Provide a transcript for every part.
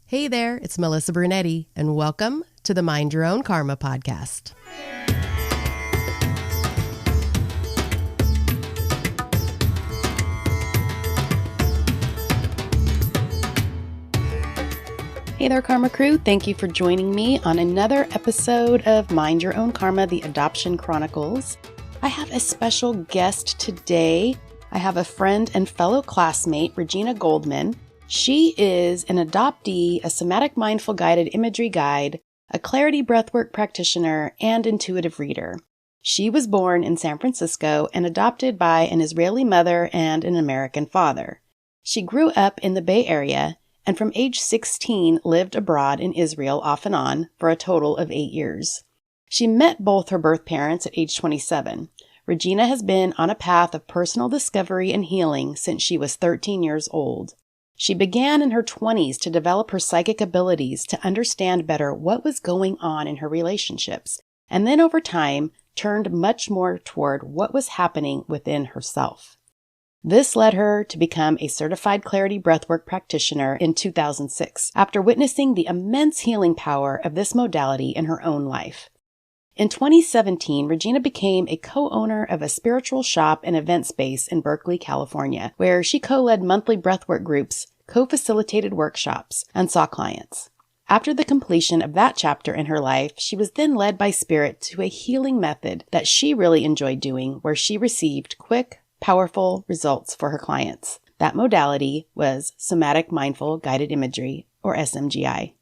Hey there, it's Melissa Brunetti, and welcome to the Mind Your Own Karma podcast. Hey there, Karma Crew. Thank you for joining me on another episode of Mind Your Own Karma, the Adoption Chronicles. I have a special guest today. I have a friend and fellow classmate, Regina Goldman. She is an adoptee, a Somatic Mindful Guided Imagery guide, a Clarity Breathwork practitioner, and intuitive reader. She was born in San Francisco and adopted by an Israeli mother and an American father. She grew up in the Bay Area and from age 16 lived abroad in Israel off and on for a total of 8 years. She met both her birth parents at age 27. Regina has been on a path of personal discovery and healing since she was 13 years old. She began in her 20s to develop her psychic abilities to understand better what was going on in her relationships, and then over time turned much more toward what was happening within herself. This led her to become a certified Clarity Breathwork practitioner in 2006, after witnessing the immense healing power of this modality in her own life. In 2017, Regina became a co-owner of a spiritual shop and event space in Berkeley, California, where she co-led monthly breathwork groups, co-facilitated workshops, and saw clients. After the completion of that chapter in her life, she was then led by Spirit to a healing method that she really enjoyed doing, where she received quick, powerful results for her clients. That modality was Somatic Mindful Guided Imagery, or SMGI.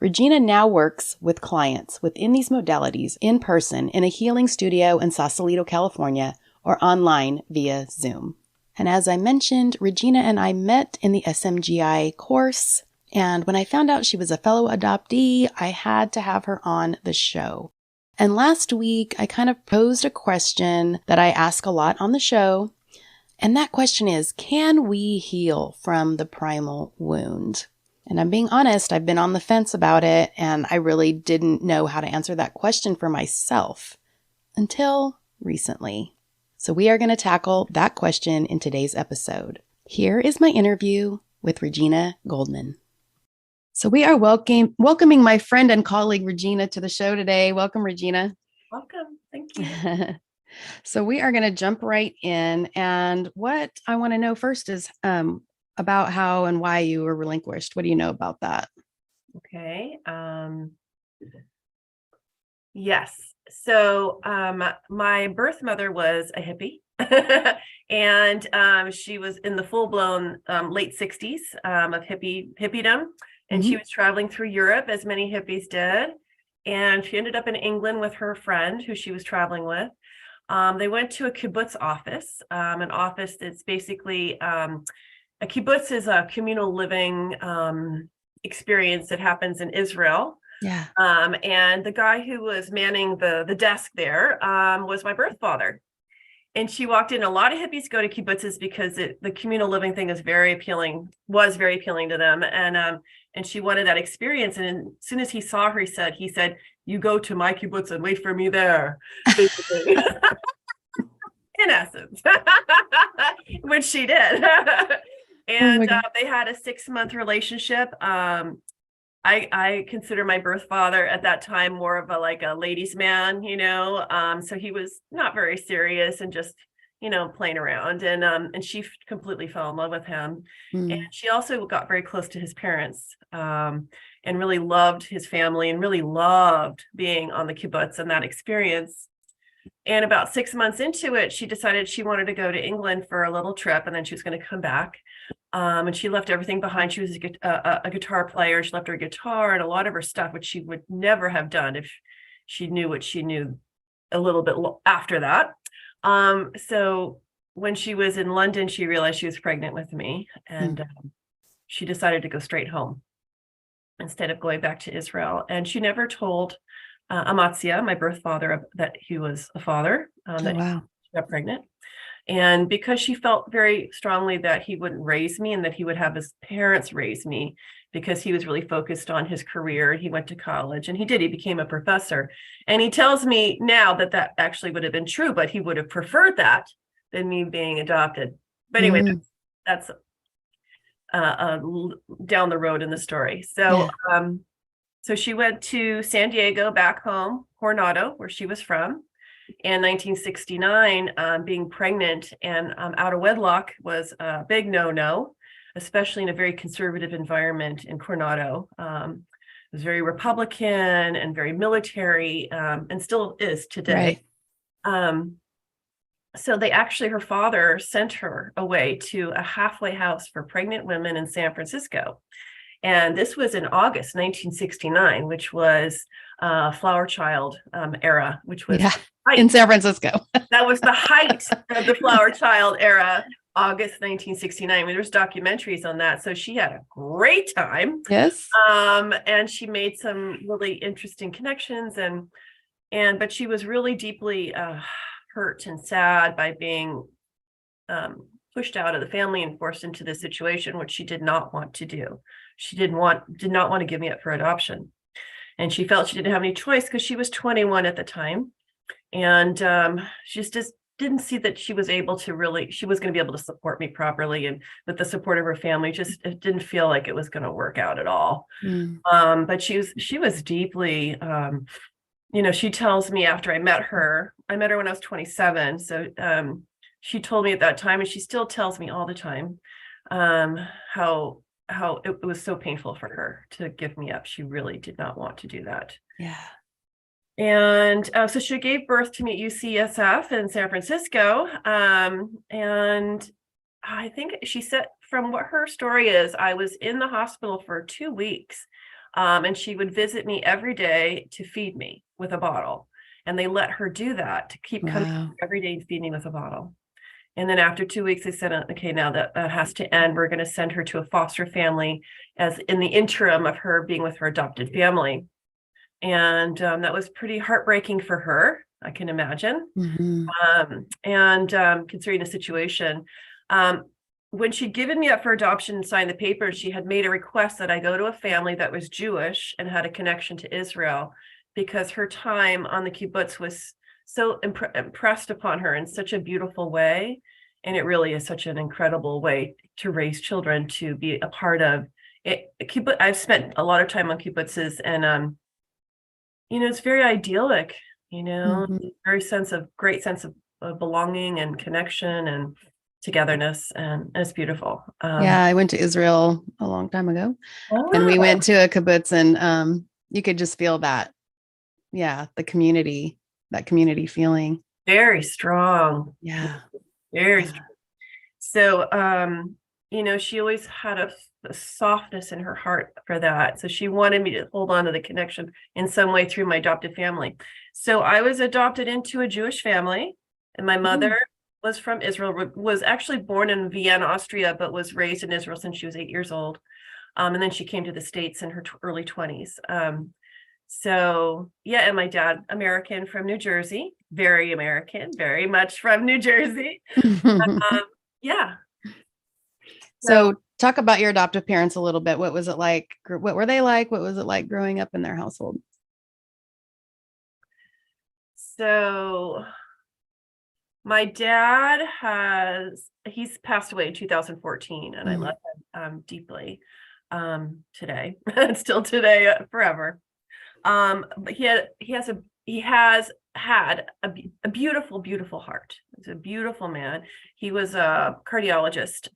Regina now works with clients within these modalities in person in a healing studio in Sausalito, California, or online via Zoom. And as I mentioned, Regina and I met in the SMGI course, and when I found out she was a fellow adoptee, I had to have her on the show. And last week, I kind of posed a question that I ask a lot on the show, and that question is, can we heal from the primal wound? And I'm being honest, I've been on the fence about it, and I really didn't know how to answer that question for myself until recently. So we are going to tackle that question in today's episode. Here is my interview with Regina Goldman. So we are welcoming my friend and colleague Regina to the show today. Welcome, Regina. Welcome. Thank you. So we are going to jump right in. And what I want to know first is about how and why you were relinquished. What do you know about that? Okay. Yes. So my birth mother was a hippie and she was in the full-blown late 60s of hippiedom. And she was traveling through Europe, as many hippies did. And she ended up in England with her friend who she was traveling with. They went to a kibbutz office, an office that's basically a kibbutz is a communal living experience that happens in Israel. Yeah. And the guy who was manning the desk there was my birth father. And she walked in. A lot of hippies go to kibbutzes because the communal living thing is was very appealing to them. And she wanted that experience. And as soon as he saw her, he said, "You go to my kibbutz and wait for me there," basically. In essence, which she did. And they had a 6-month relationship. I consider my birth father at that time more of a ladies' man, so he was not very serious and just, playing around. And she completely fell in love with him. And she also got very close to his parents and really loved his family and really loved being on the kibbutz and that experience. And about 6 months into it, she decided she wanted to go to England for a little trip, and then she was going to come back. And she left everything behind. She was a guitar player. She left her guitar and a lot of her stuff, which she would never have done if she knew what she knew a little bit after that. So when she was in London, she realized she was pregnant with me, and she decided to go straight home instead of going back to Israel. And she never told Amatzia, my birth father, that he was a father, that she got pregnant. And because she felt very strongly that he wouldn't raise me and that he would have his parents raise me, because he was really focused on his career. He went to college, and he became a professor. And he tells me now that actually would have been true, but he would have preferred that than me being adopted. But anyway, that's down the road in the story. So, so she went to San Diego, back home, Coronado, where she was from, in 1969. Being pregnant and out of wedlock was a big no-no, especially in a very conservative environment in Coronado. It was very Republican and very military, and still is today. Right. So they actually, her father sent her away to a halfway house for pregnant women in San Francisco. And this was in August 1969, which was flower child era, which was in San Francisco. That was the height of the flower child era, August 1969. I mean, there's documentaries on that. So she had a great time. Yes. And she made some really interesting connections, but she was really deeply hurt and sad by being pushed out of the family and forced into this situation, which she did not want to do. She did not want to give me up for adoption. And she felt she didn't have any choice because she was 21 at the time. And she just didn't see that she was going to be able to support me properly. And with the support of her family, it didn't feel like it was going to work out at all. But she was deeply, she tells me after I met her when I was 27. So she told me at that time, and she still tells me all the time, how it was so painful for her to give me up. She really did not want to do that. Yeah. And so she gave birth to me at UCSF in San Francisco. And I think she said, from what her story is, I was in the hospital for 2 weeks. And she would visit me every day to feed me with a bottle. And they let her do that, to keep coming every day and feed me with a bottle. And then after 2 weeks, they said, okay, now that has to end. We're going to send her to a foster family as in the interim of her being with her adopted family. And that was pretty heartbreaking for her, I can imagine. Considering the situation, when she'd given me up for adoption and signed the papers, she had made a request that I go to a family that was Jewish and had a connection to Israel, because her time on the kibbutz was so impressed upon her in such a beautiful way. And it really is such an incredible way to raise children, to be a part of it. I've spent a lot of time on kibbutzes, and it's very idyllic, great sense of belonging and connection and togetherness, and it's beautiful. I went to Israel a long time ago, and we went to a kibbutz, and you could just feel that, the community, that community feeling. Very strong. Yeah. Very strong. So, she always had a softness in her heart for that. So she wanted me to hold on to the connection in some way through my adopted family. So I was adopted into a Jewish family, and my mother was from Israel, was actually born in Vienna, Austria, but was raised in Israel since she was 8 years old. And then she came to the States in her early 20s. And my dad, American from New Jersey, very American, very much from New Jersey. So talk about your adoptive parents a little bit. What was it like? What were they like? What was it like growing up in their household? So my dad he's passed away in 2014, and I love him deeply today, still today, forever. But he has had a beautiful, beautiful heart. He's a beautiful man. He was a cardiologist,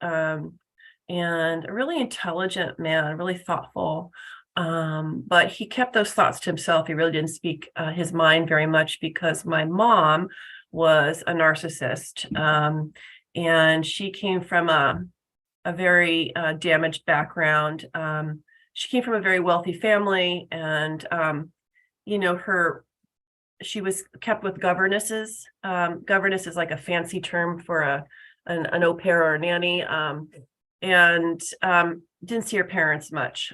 and a really intelligent man, really thoughtful. But he kept those thoughts to himself. He really didn't speak his mind very much, because my mom was a narcissist, and she came from a very damaged background. She came from a very wealthy family, and she was kept with governesses. Governess is like a fancy term for an au pair or a nanny, and didn't see her parents much.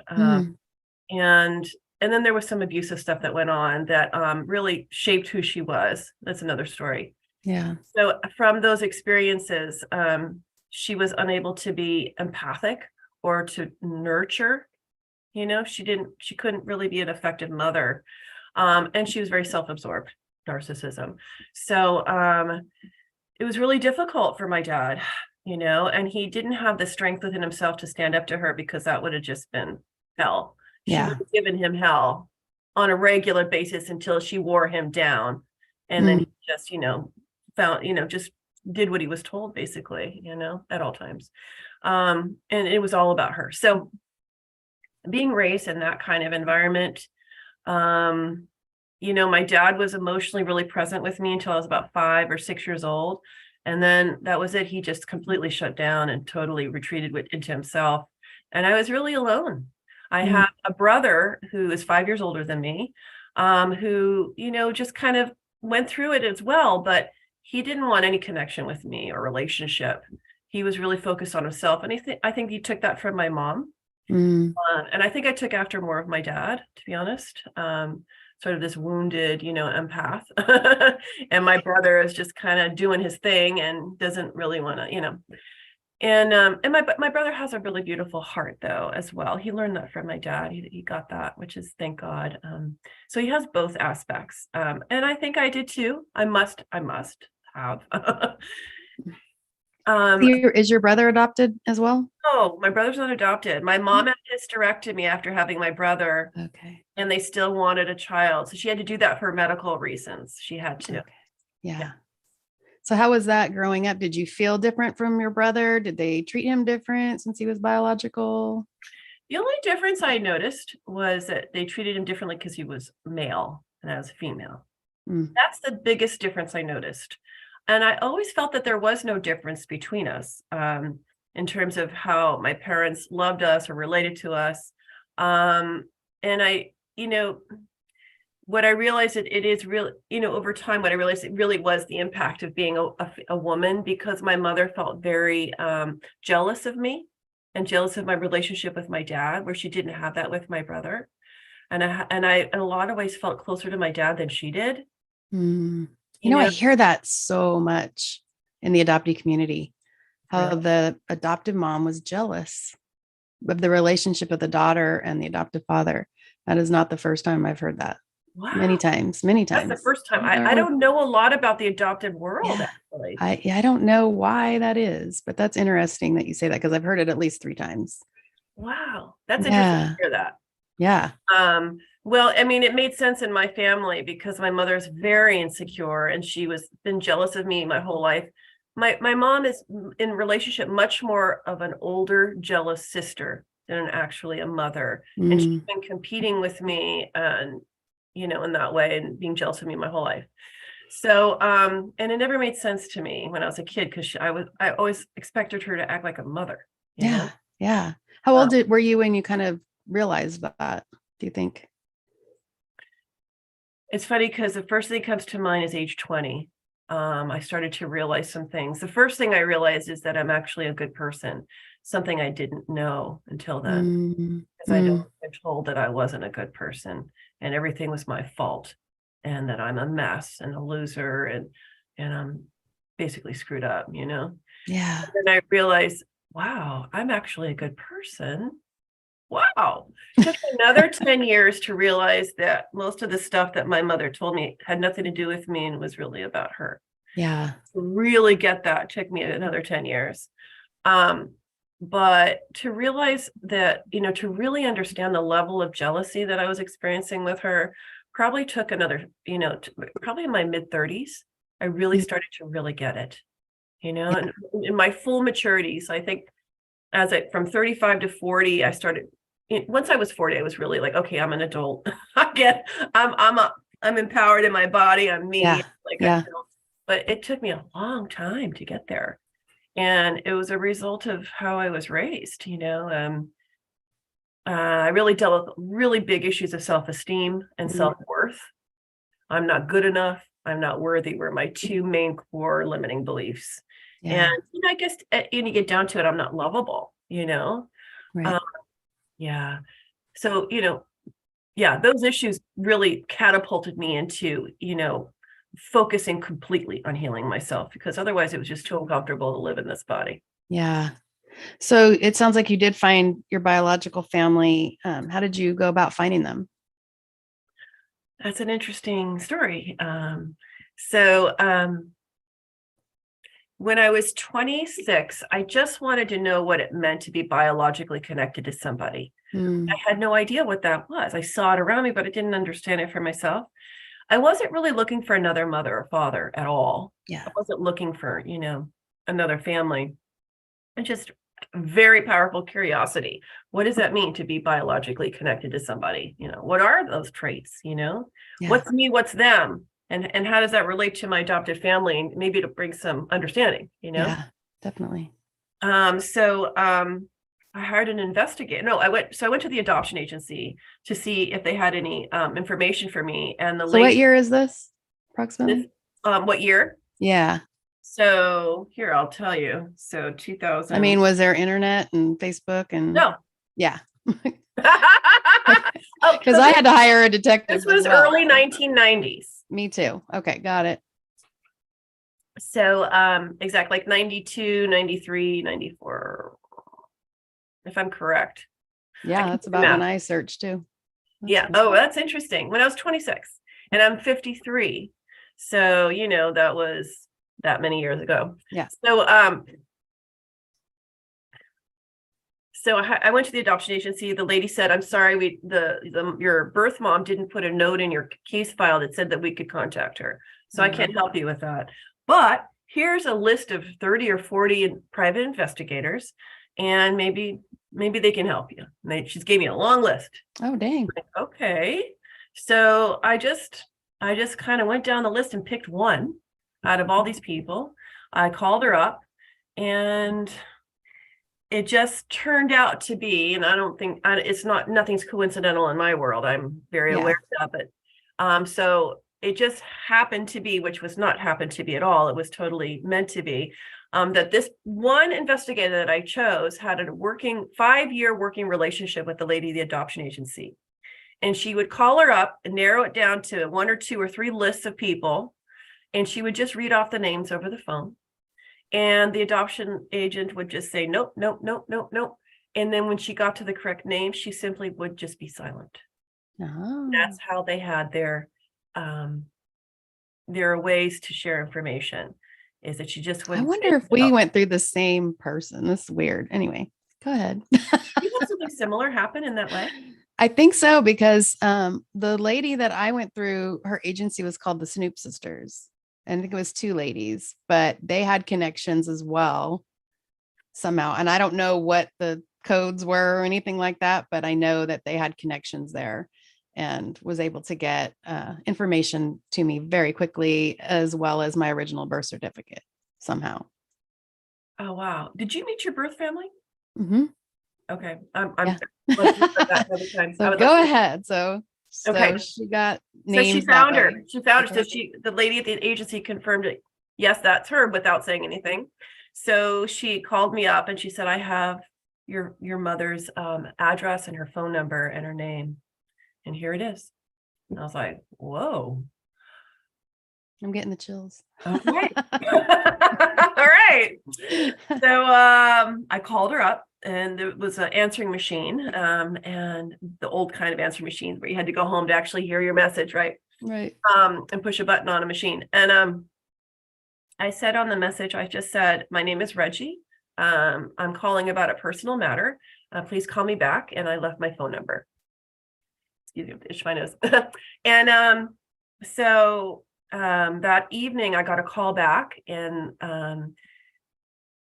And then there was some abusive stuff that went on that really shaped who she was. That's another story. Yeah. So from those experiences, she was unable to be empathic or to nurture. She couldn't really be an effective mother. And she was very self-absorbed, narcissism. So it was really difficult for my dad. and he didn't have the strength within himself to stand up to her, because that would have just been hell. She would have given him hell on a regular basis until she wore him down. And then he just, found, just did what he was told, basically, at all times. And it was all about her. So being raised in that kind of environment, my dad was emotionally really present with me until I was about 5 or 6 years old. And then that was it. He just completely shut down and totally retreated into himself. And I was really alone. I have a brother who is 5 years older than me, who, just kind of went through it as well, but he didn't want any connection with me or relationship. He was really focused on himself. And I think he took that from my mom. And I think I took after more of my dad, to be honest. Sort of this wounded, empath. And my brother is just kind of doing his thing and doesn't really want to, And my brother has a really beautiful heart, though, as well. He learned that from my dad. He got that, which is, thank God. So he has both aspects. And I think I did too. I must have. Is your brother adopted as well? No, my brother's not adopted. My mom had hysterectomy after having my brother. Okay. And they still wanted a child. So she had to do that for medical reasons. She had to. Okay. Yeah. So how was that growing up? Did you feel different from your brother? Did they treat him different since he was biological? The only difference I noticed was that they treated him differently because he was male and I was female. That's the biggest difference I noticed. And I always felt that there was no difference between us in terms of how my parents loved us or related to us. And what I realized it is real, over time, what I realized it really was the impact of being a woman, because my mother felt very jealous of me and jealous of my relationship with my dad, where she didn't have that with my brother. And I in a lot of ways felt closer to my dad than she did. I hear that so much in the adoptee community, how the adoptive mom was jealous of the relationship of the daughter and the adoptive father. That is not the first time I've heard that. Wow. Many times. That's the first time. I don't know a lot about the adopted world, actually. I don't know why that is, but that's interesting that you say that, because I've heard it at least 3 times. Wow. That's interesting to hear that. Yeah. Well, I mean, it made sense in my family because my mother's very insecure and she been jealous of me my whole life. My mom is in relationship much more of an older, jealous sister than actually a mother. And she's been competing with me and, in that way, and being jealous of me my whole life. So, and it never made sense to me when I was a kid, because I always expected her to act like a mother. Yeah. Yeah. How old were you when you kind of realized that, do you think? It's funny because the first thing that comes to mind is age 20. I started to realize some things. The first thing I realized is that I'm actually a good person, something I didn't know until then, because I'd been told that I wasn't a good person and everything was my fault, and that I'm a mess and a loser and I'm basically screwed up, Yeah. And then I realized, wow, I'm actually a good person. Wow. It took another 10 years to realize that most of the stuff that my mother told me had nothing to do with me and was really about her. Yeah. To really get that took me another 10 years. But to realize that, to really understand the level of jealousy that I was experiencing with her probably took another, probably in my mid-30s, I really started to really get it, and in my full maturity. So I think from 35 to 40, I started, once I was 40, I was really like, okay, I'm an adult. I'm empowered in my body. I'm me. But it took me a long time to get there. And it was a result of how I was raised, I really dealt with really big issues of self-esteem and self-worth. I'm not good enough. I'm not worthy were my 2 main core limiting beliefs. Yeah. And, I guess when you get down to it, I'm not lovable, Right. Yeah. So, those issues really catapulted me into, focusing completely on healing myself, because otherwise it was just too uncomfortable to live in this body. Yeah. So it sounds like you did find your biological family. How did you go about finding them? That's an interesting story. So When I was 26, I just wanted to know what it meant to be biologically connected to somebody. I had no idea what that was. I saw it around me, but I didn't understand it for myself. I wasn't really looking for another mother or father at all. Yeah. I wasn't looking for, another family. And just very powerful curiosity. What does that mean to be biologically connected to somebody? What are those traits? Yeah. What's me, what's them? And how does that relate to my adopted family? And maybe to bring some understanding, Yeah, definitely. I hired an investigator. No, I went to the adoption agency to see if they had any information for me. And the So what year is this approximately? What year? Yeah. So here, I'll tell you. So 2000. I mean, was there internet and Facebook and no. Yeah. Because I had to hire a detective. This was early 1990s. Me too. Okay, got it. So exactly like 92, 93, 94, if I'm correct. Yeah, that's about when I searched too. Yeah. Oh, that's interesting. When I was 26 and I'm 53. So, that was that many years ago. Yeah. So I went to the adoption agency. The lady said, "I'm sorry, your birth mom didn't put a note in your case file that said that we could contact her. So I can't help you with that. But here's a list of 30 or 40 private investigators, and maybe they can help you." And she gave me a long list. Oh, dang. Okay. So I just kind of went down the list and picked one out of all these people. I called her up, and it just turned out to be, and I don't think nothing's coincidental in my world. I'm very aware of it. So it just happened to be, which was not happened to be at all. It was totally meant to be, that this one investigator that I chose had a 5-year working relationship with the lady of the adoption agency. And she would call her up and narrow it down to 1 or 2 or 3 lists of people. And she would just read off the names over the phone. And the adoption agent would just say, nope, nope, nope, nope, nope. And then when she got to the correct name, she simply would just be silent. Oh. That's how they had their ways to share information, is that she just wouldn't. I wonder if we went through the same person. This is weird. Anyway, go ahead. You have something similar happen in that way? I think so, because the lady that I went through, her agency was called the Snoop Sisters. I think it was 2 ladies, but they had connections as well somehow. And I don't know what the codes were or anything like that, but I know that they had connections there and was able to get information to me very quickly, as well as my original birth certificate somehow. Oh, wow. Did you meet your birth family? Mm-hmm. Okay. So go ahead. So she got named. So she found her. She found her. So the lady at the agency confirmed it. Yes, that's her, without saying anything. So she called me up and she said, "I have your mother's address and her phone number and her name, and here it is." And I was like, "Whoa." I'm getting the chills. Okay. All right. So I called her up, and it was an answering machine, and the old kind of answering machines where you had to go home to actually hear your message, right? Right. And push a button on a machine. And I said on the message, I just said, "My name is Reggie. I'm calling about a personal matter. Please call me back." And I left my phone number. Excuse me, itch my nose. And so that evening I got a call back, and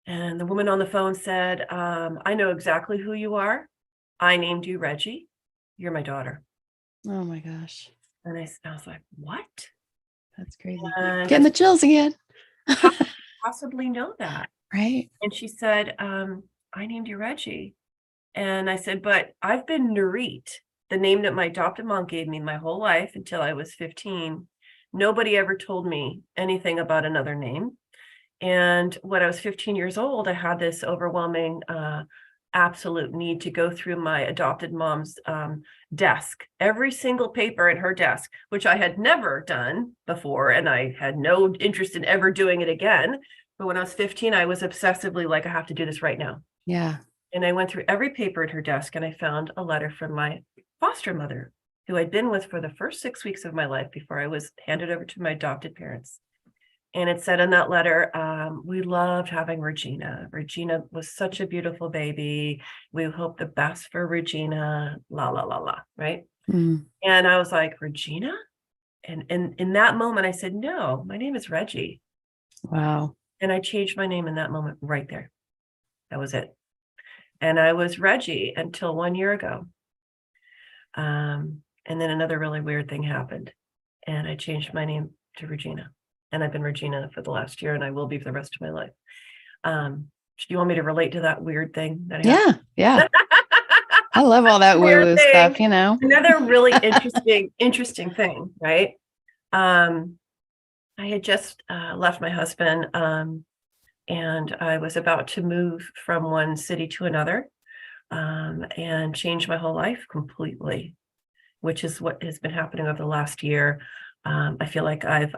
the woman on the phone said, "I know exactly who you are. I named you Reggie. You're my daughter." Oh my gosh. And I was like, "What?" That's crazy. Getting the chills again. How could you possibly know that? Right. And she said, "I named you Reggie." And I said, "But I've been Nurit, the name that my adopted mom gave me my whole life until I was 15. Nobody ever told me anything about another name. And when I was 15 years old, I had this overwhelming absolute need to go through my adopted mom's desk, every single paper in her desk, which I had never done before, and I had no interest in ever doing it again. But when I was 15, I was obsessively like, I have to do this right now. Yeah. And I went through every paper in her desk, and I found a letter from my foster mother, who I'd been with for the first 6 weeks of my life before I was handed over to my adopted parents. And it said in that letter, we loved having Regina. Regina was such a beautiful baby. We hope the best for Regina, la, la, la, la, right? Mm. And I was like, Regina? And in that moment, I said, no, my name is Reggie. Wow. And I changed my name in that moment right there. That was it. And I was Reggie until 1 year ago. And then another really weird thing happened. And I changed my name to Regina. And I've been Regina for the last year, and I will be for the rest of my life. Do you want me to relate to that weird thing that happened? Yeah. I love all that woo-woo stuff, you know. Another really interesting thing, right? I had just left my husband, and I was about to move from one city to another, and change my whole life completely, which is what has been happening over the last year. I feel like I've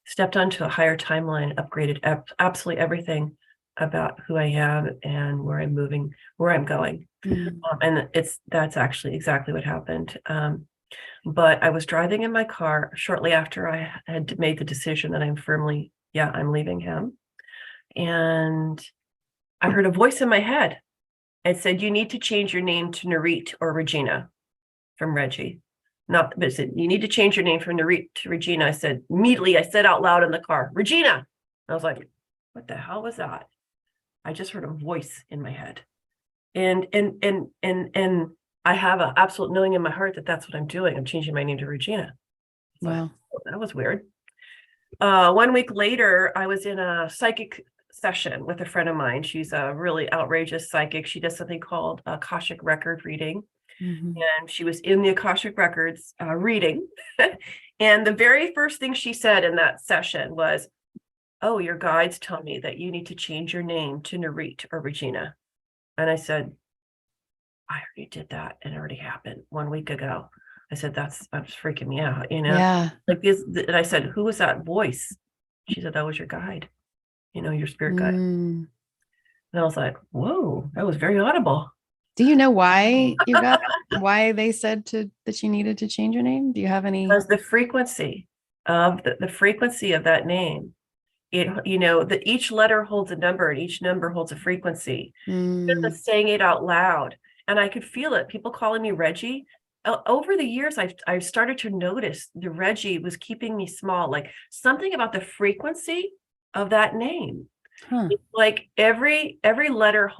stepped onto a higher timeline, upgraded absolutely everything about who I am and where I'm moving, where I'm going. And that's actually exactly what happened. But I was driving in my car shortly after I had made the decision that I'm leaving him. And I heard a voice in my head. It said, you need to change your name to Narit or Regina from Reggie. But it said, you need to change your name from Narit to Regina. I said, immediately, I said out loud in the car, Regina. I was like, what the hell was that? I just heard a voice in my head. And I have an absolute knowing in my heart that that's what I'm doing. I'm changing my name to Regina. Wow. Like, oh, that was weird. 1 week later, I was in a psychic session with a friend of mine. She's a really outrageous psychic. She does something called Akashic record reading. And she was in the Akashic records reading. And the very first thing she said in that session was, oh, your guides tell me that you need to change your name to Narit or Regina. And I said, I already did that. And it already happened 1 week ago. I said, that's freaking me out, you know? Yeah. Like this. And I said, who was that voice? She said, that was your guide, your spirit guide. And I was like, whoa, that was very audible. Do you know why why they said that you needed to change your name? Do you have any? Because the frequency of the frequency of that name, that each letter holds a number and each number holds a frequency. Just saying it out loud. And I could feel it. People calling me Reggie. Over the years, I've started to notice the Reggie was keeping me small, like something about the frequency of that name. It's like every letter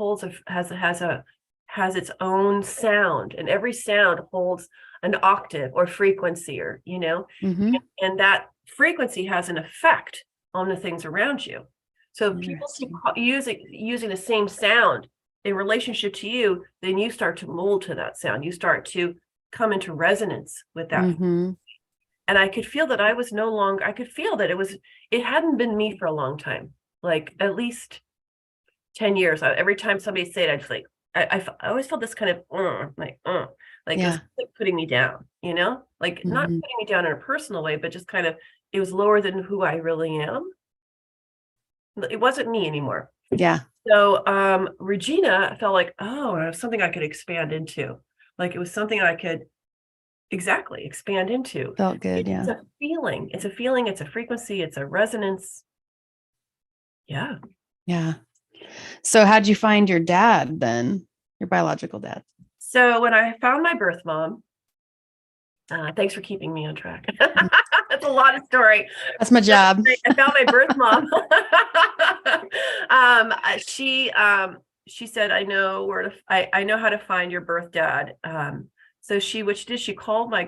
has its own sound, and every sound holds an octave or frequency, or and that frequency has an effect on the things around you. So if people keep using the same sound in relationship to you, then you start to mold to that sound. You start to come into resonance with that. And I could feel that I could feel that it hadn't been me for a long time, like at least 10 years. Every time somebody said it, I just like, I always felt this kind of it was like putting me down, like not putting me down in a personal way, but just kind of, it was lower than who I really am. It wasn't me anymore. Yeah. So Regina felt like, oh, it was something I could expand into. Like it was something I could expand into. Felt good. It's a feeling. It's a frequency. It's a resonance. Yeah. Yeah. So how'd you find your dad then? Your biological dad? So when I found my birth mom, thanks for keeping me on track. That's a lot of story. That's my job. I found my birth mom. She said, I know how to find your birth dad. So she called my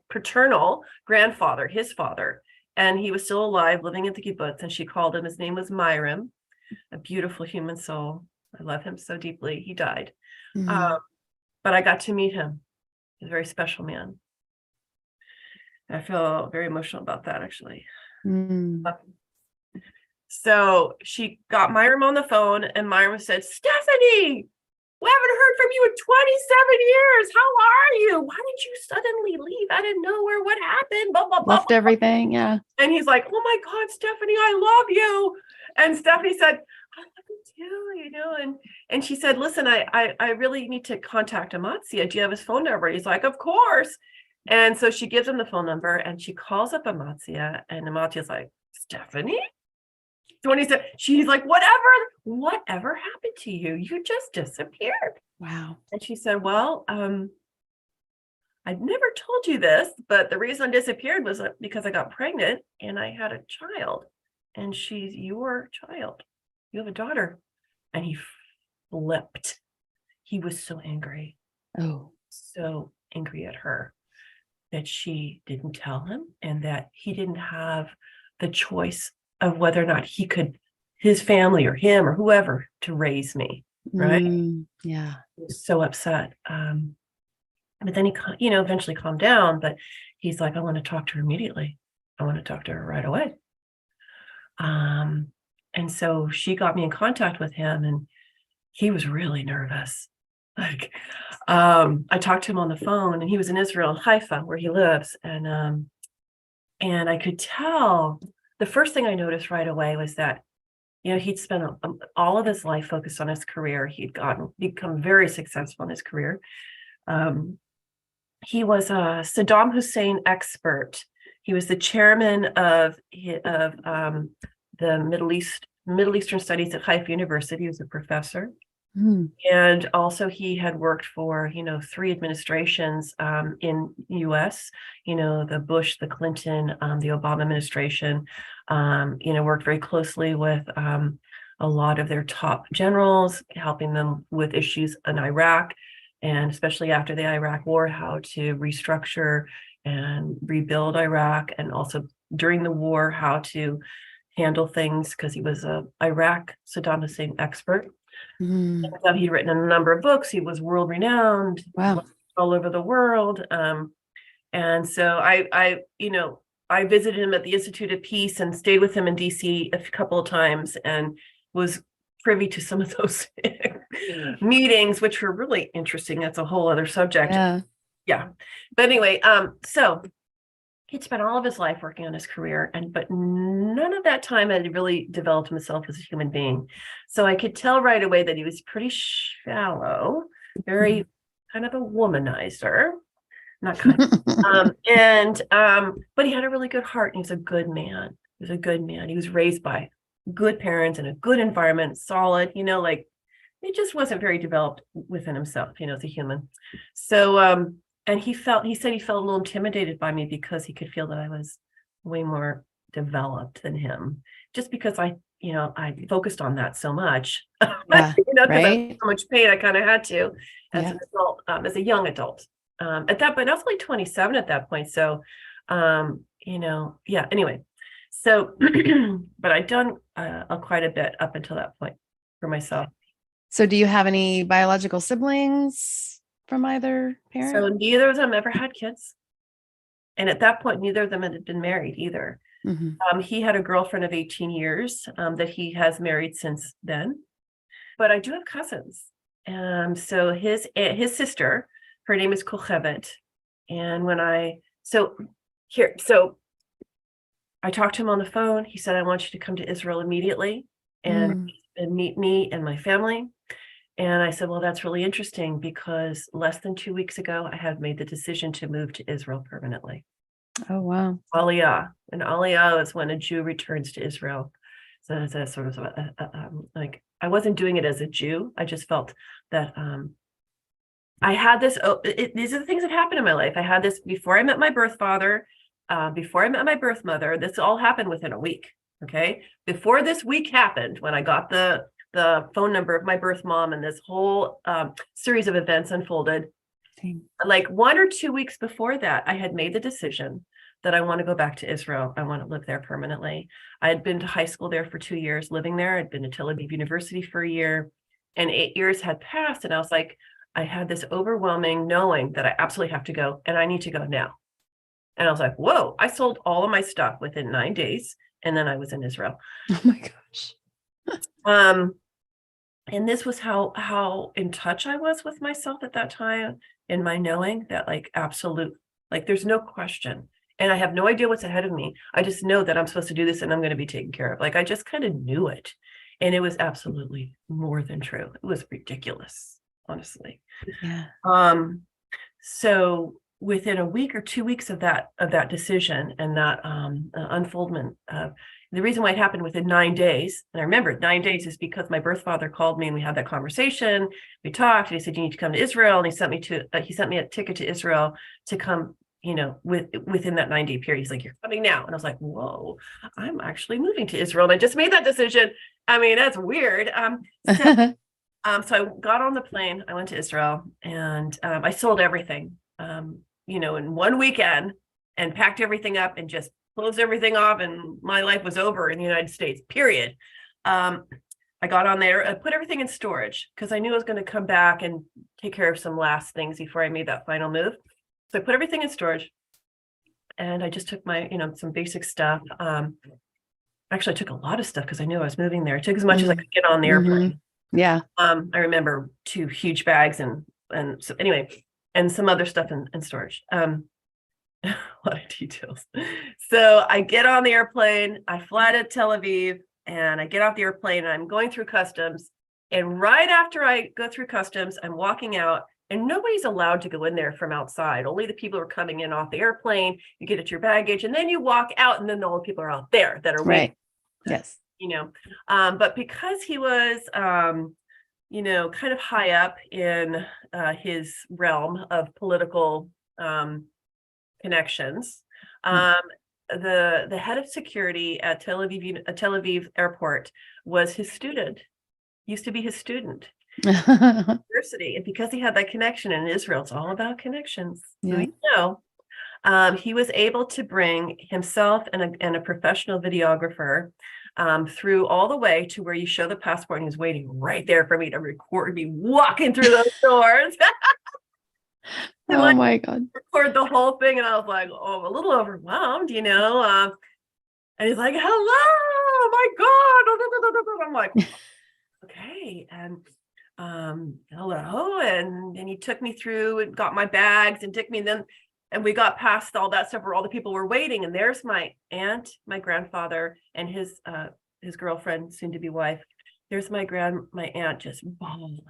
paternal grandfather, his father, and he was still alive, living at the kibbutz, and she called him. His name was Myram, a beautiful human soul. I love him so deeply. He died. But I got to meet him. He's a very special man. I feel very emotional about that, actually. So she got Myram on the phone, and Myram said, Stephanie, we haven't heard from you in 27 years. How are you? Why did you suddenly leave out of nowhere? What happened? Blah, blah, blah. Left everything. Yeah. And he's like, oh my God, Stephanie, I love you. And Stephanie said, I love you too, and she said, listen, I really need to contact Amatsia. Do you have his phone number? He's like, of course. And so she gives him the phone number and she calls up Amatia, and Amatia's like, Stephanie? So when he said, she's like, whatever happened to you? You just disappeared. Wow. And she said, well, I'd never told you this, but the reason I disappeared was because I got pregnant and I had a child, and she's your child. You have a daughter. And he flipped. He was so angry. Oh, So angry at her that she didn't tell him, and that he didn't have the choice of whether or not he could, his family or him or whoever, to raise me. Right. Yeah. He was so upset. But then he, eventually calmed down, but he's like, I want to talk to her immediately. I want to talk to her right away. And so she got me in contact with him, and he was really nervous. Like, I talked to him on the phone, and he was in Israel, in Haifa, where he lives. And I could tell, the first thing I noticed right away was that, he'd spent all of his life focused on his career. He'd become very successful in his career. He was a Saddam Hussein expert. He was the chairman of the Middle Eastern Studies at Haifa University. He was a professor. And also he had worked for, 3 administrations in US, the Bush, the Clinton, the Obama administration, worked very closely with a lot of their top generals, helping them with issues in Iraq, and especially after the Iraq war, how to restructure and rebuild Iraq, and also during the war, how to handle things, because he was a Iraq Saddam Hussein expert. He'd written a number of books. He was world renowned. Wow. All over the world. And so I visited him at the Institute of Peace and stayed with him in DC a couple of times, and was privy to some of those meetings, which were really interesting. That's a whole other subject. Yeah. But anyway, so he'd spent all of his life working on his career, but none of that time had he really developed himself as a human being. So I could tell right away that he was pretty shallow, very kind of a womanizer, not kind of, but he had a really good heart, and he was a good man. He was a good man. He was raised by good parents in a good environment, solid, like, it just wasn't very developed within himself, as a human. So, and he said he felt a little intimidated by me because he could feel that I was way more developed than him, just because I focused on that so much, because I was so much pain, I kind of had to, as an adult, as a young adult, at that point. I was only 27 at that point. So, anyway, so, but I'd done quite a bit up until that point for myself. So do you have any biological siblings from either parent? So neither of them ever had kids. And at that point, neither of them had been married either. He had a girlfriend of 18 years that he has married since then. But I do have cousins. So his sister, her name is Kochevet. And so I talked to him on the phone. He said, I want you to come to Israel immediately and meet me and my family. And I said, well, that's really interesting, because less than 2 weeks ago, I had made the decision to move to Israel permanently. Oh, wow. Aliyah. And Aliyah is when a Jew returns to Israel. So it's a sort of like, I wasn't doing it as a Jew. I just felt that I had this, these are the things that happened in my life. I had this before I met my birth father, before I met my birth mother. This all happened within a week. Okay. Before this week happened, when I got the phone number of my birth mom, and this whole series of events unfolded, like 1 or 2 weeks before that, I had made the decision that I want to go back to Israel. I want to live there permanently. I had been to high school there for 2 years, living there. I'd been to Tel Aviv University for a year, and 8 years had passed. And I was like, I had this overwhelming knowing that I absolutely have to go, and I need to go now. And I was like, whoa, I sold all of my stuff within 9 days. And then I was in Israel. Oh my gosh. And this was how in touch I was with myself at that time, in my knowing that, like, absolute, like, there's no question. And I have no idea what's ahead of me. I just know that I'm supposed to do this and I'm going to be taken care of. Like, I just kind of knew it. And it was absolutely more than true. It was ridiculous, honestly. Yeah. So within a week or 2 weeks of that decision and that unfoldment, the reason why it happened within 9 days, and I remember 9 days, is because my birth father called me and we had that conversation. We talked, and he said, "You need to come to Israel." And he sent me a ticket to Israel to come, within that 9-day period. He's like, "You're coming now." And I was like, "Whoa, I'm actually moving to Israel." And I just made that decision. I mean, that's weird. So I got on the plane, I went to Israel, and I sold everything, in one weekend, and packed everything up and just closed everything off, and my life was over in the United States, period. I got on there, I put everything in storage because I knew I was going to come back and take care of some last things before I made that final move. So I put everything in storage, and I just took my, some basic stuff. Actually, I took a lot of stuff because I knew I was moving there. I took as much as I could get on the airplane. Yeah. I remember 2 huge bags and so anyway, and some other stuff in storage. A lot of details. So I get on the airplane, I fly to Tel Aviv, and I get off the airplane, and I'm going through customs. And right after I go through customs, I'm walking out, and nobody's allowed to go in there from outside. Only the people who are coming in off the airplane. You get at your baggage, and then you walk out, and then all the people are out there that are waiting. Right. Yes. But because he was, kind of high up in his realm of political connections, the head of security at Tel Aviv airport was his student, used to be his student. University, and because he had that connection in Israel, it's all about connections. Yeah. He was able to bring himself and a professional videographer through all the way to where you show the passport, and he was waiting right there for me to record me walking through those doors. Oh my God. Record the whole thing, and I was like, a little overwhelmed, and he's like, "Hello, my God." I'm like, okay, and hello, and he took me through and got my bags and took me, and we got past all that stuff where all the people were waiting, and there's my aunt, my grandfather, and his girlfriend, soon to be wife. There's my aunt just bawling.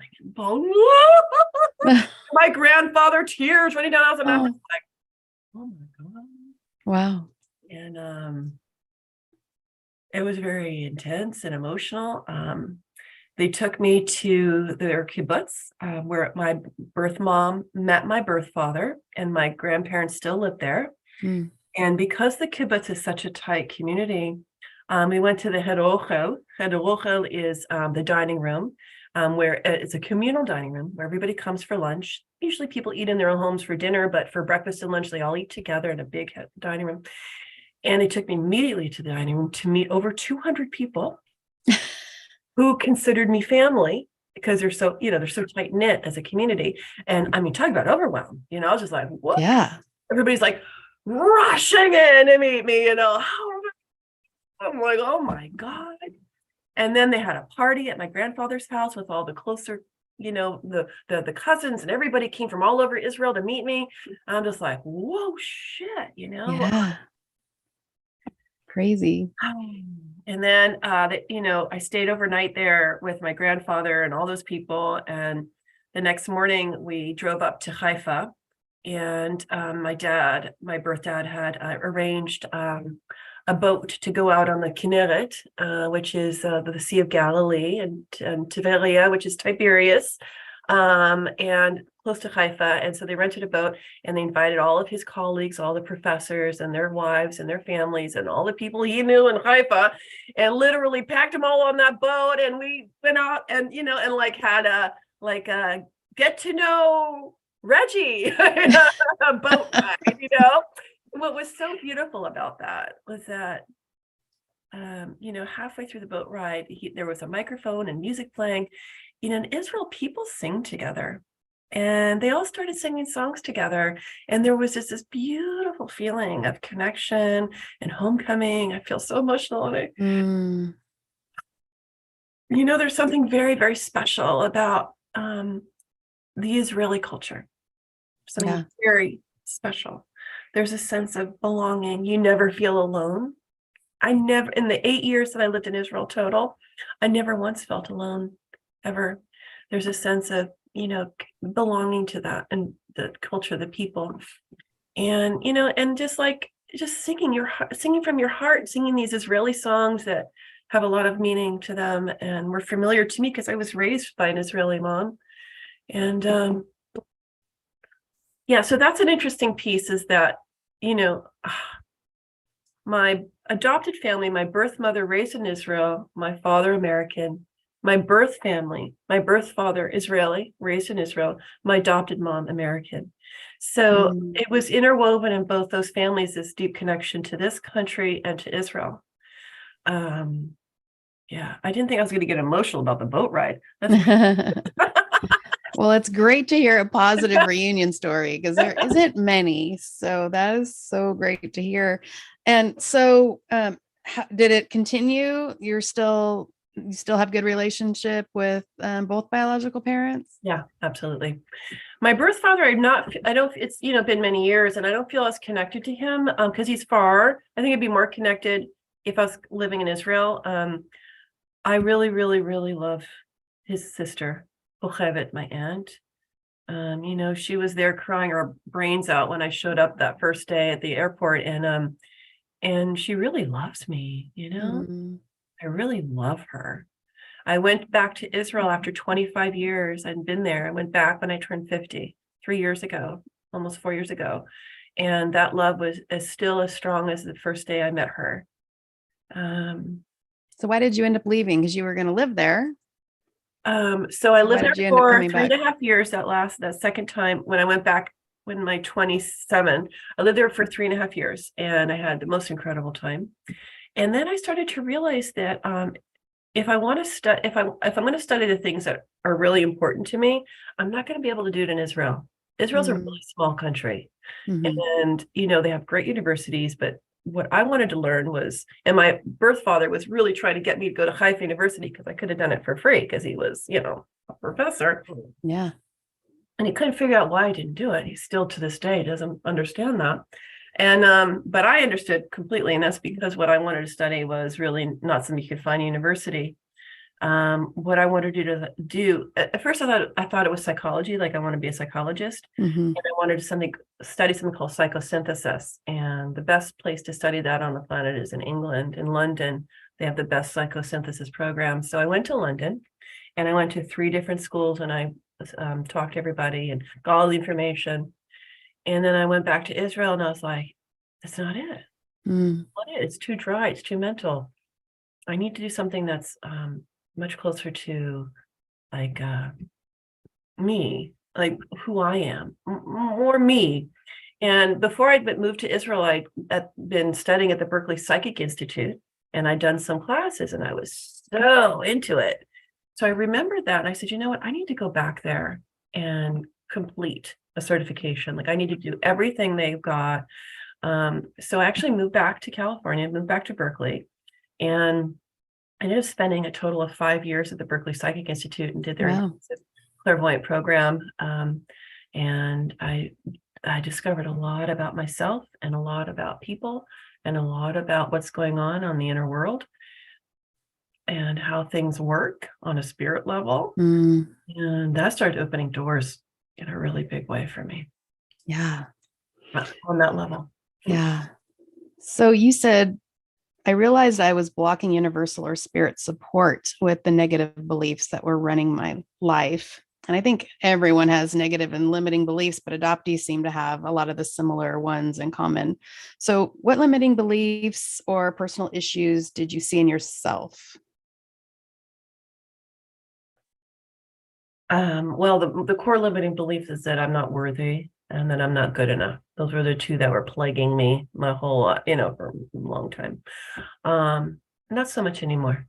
My grandfather, tears running down. And I'm just like, oh my God. Wow. And it was very intense and emotional. They took me to their kibbutz, where my birth mom met my birth father, and my grandparents still lived there. And because the kibbutz is such a tight community, we went to the Herochel. Herochel is the dining room, where it's a communal dining room where everybody comes for lunch. Usually people eat in their own homes for dinner, but for breakfast and lunch, they all eat together in a big dining room. And they took me immediately to the dining room to meet over 200 people who considered me family, because they're so tight knit as a community. And I mean, talk about overwhelm, I was just like, what? Yeah. Everybody's like rushing in to meet me, I'm like, oh my God. And then they had a party at my grandfather's house with all the closer, the cousins, and everybody came from all over Israel to meet me. I'm just like, whoa, shit, Yeah. Crazy. And then, I stayed overnight there with my grandfather and all those people. And the next morning we drove up to Haifa, and my birth dad had arranged a boat to go out on the Kinneret, which is the Sea of Galilee, and Tiberia, which is Tiberias, and close to Haifa. And so they rented a boat, and they invited all of his colleagues, all the professors and their wives and their families and all the people he knew in Haifa, and literally packed them all on that boat. And we went out and, had a get to know Reggie a boat ride, What was so beautiful about that was that, halfway through the boat ride, there was a microphone and music playing. In Israel, people sing together, and they all started singing songs together. And there was just this beautiful feeling of connection and homecoming. I feel so emotional on it. There's something very, very special about the Israeli culture. Something very special. There's a sense of belonging. You never feel alone. In the 8 years that I lived in Israel total, I never once felt alone, ever. There's a sense of belonging to that and the culture, the people. And, and just singing from your heart, singing these Israeli songs that have a lot of meaning to them and were familiar to me because I was raised by an Israeli mom. And so that's an interesting piece, is that, my adopted family, my birth mother raised in Israel, my father American, my birth family, my birth father Israeli, raised in Israel, my adopted mom American. So it was interwoven in both those families, this deep connection to this country and to Israel. I didn't think I was going to get emotional about the boat ride. Well, it's great to hear a positive reunion story, because there isn't many. So that is so great to hear. And so did it continue? You still have good relationship with both biological parents? Yeah, absolutely. My birth father, it's, been many years, and I don't feel as connected to him because he's far. I think I'd be more connected if I was living in Israel. I really, really, really love his sister, Bochevet, my aunt. She was there crying her brains out when I showed up that first day at the airport, and she really loves me, I really love her. I went back to Israel after 25 years. I'd been there. I went back when I turned 50, 3 years ago, almost 4 years ago. And that love was still as strong as the first day I met her. So why did you end up leaving? Because you were going to live there. So I lived there for 3.5 years. That second time when I went back when my 27, I lived there for 3.5 years, and I had the most incredible time. And then I started to realize that if I want to study, if I'm going to study the things that are really important to me, I'm not going to be able to do it in Israel. Israel's a really small country, and they have great universities, but what I wanted to learn was, and my birth father was really trying to get me to go to Haifa University because I could have done it for free because he was, a professor. Yeah. And he couldn't figure out why I didn't do it. He still to this day doesn't understand that. And but I understood completely, and that's because what I wanted to study was really not something you could find in university. What I wanted to do at first, I thought it was psychology, like I want to be a psychologist, and I wanted to study something called psychosynthesis. And the best place to study that on the planet is in England, in London. They have the best psychosynthesis program. So I went to London, and I went to 3 different schools, and I talked to everybody and got all the information. And then I went back to Israel, and I was like, that's not it. It's too dry. It's too mental. I need to do something that's much closer to like me, like who I am, more me. And before I'd moved to Israel, I'd been studying at the Berkeley Psychic Institute, and I'd done some classes, and I was so into it. So I remembered that, and I said, you know what, I need to go back there and complete a certification. Like I need to do everything they've got. So I actually moved back to California, moved back to Berkeley, and I ended up spending a total of 5 years at the Berkeley Psychic Institute and did their clairvoyant program. And I discovered a lot about myself and a lot about people and a lot about what's going on the inner world and how things work on a spirit level. And that started opening doors in a really big way for me. Yeah. On that level. Yeah. So you said, I realized I was blocking universal or spirit support with the negative beliefs that were running my life. And I think everyone has negative and limiting beliefs, but adoptees seem to have a lot of the similar ones in common. So what limiting beliefs or personal issues did you see in yourself? Well, the core limiting belief is that I'm not worthy and that I'm not good enough. Those were the 2 that were plaguing me my whole, for a long time. Not so much anymore,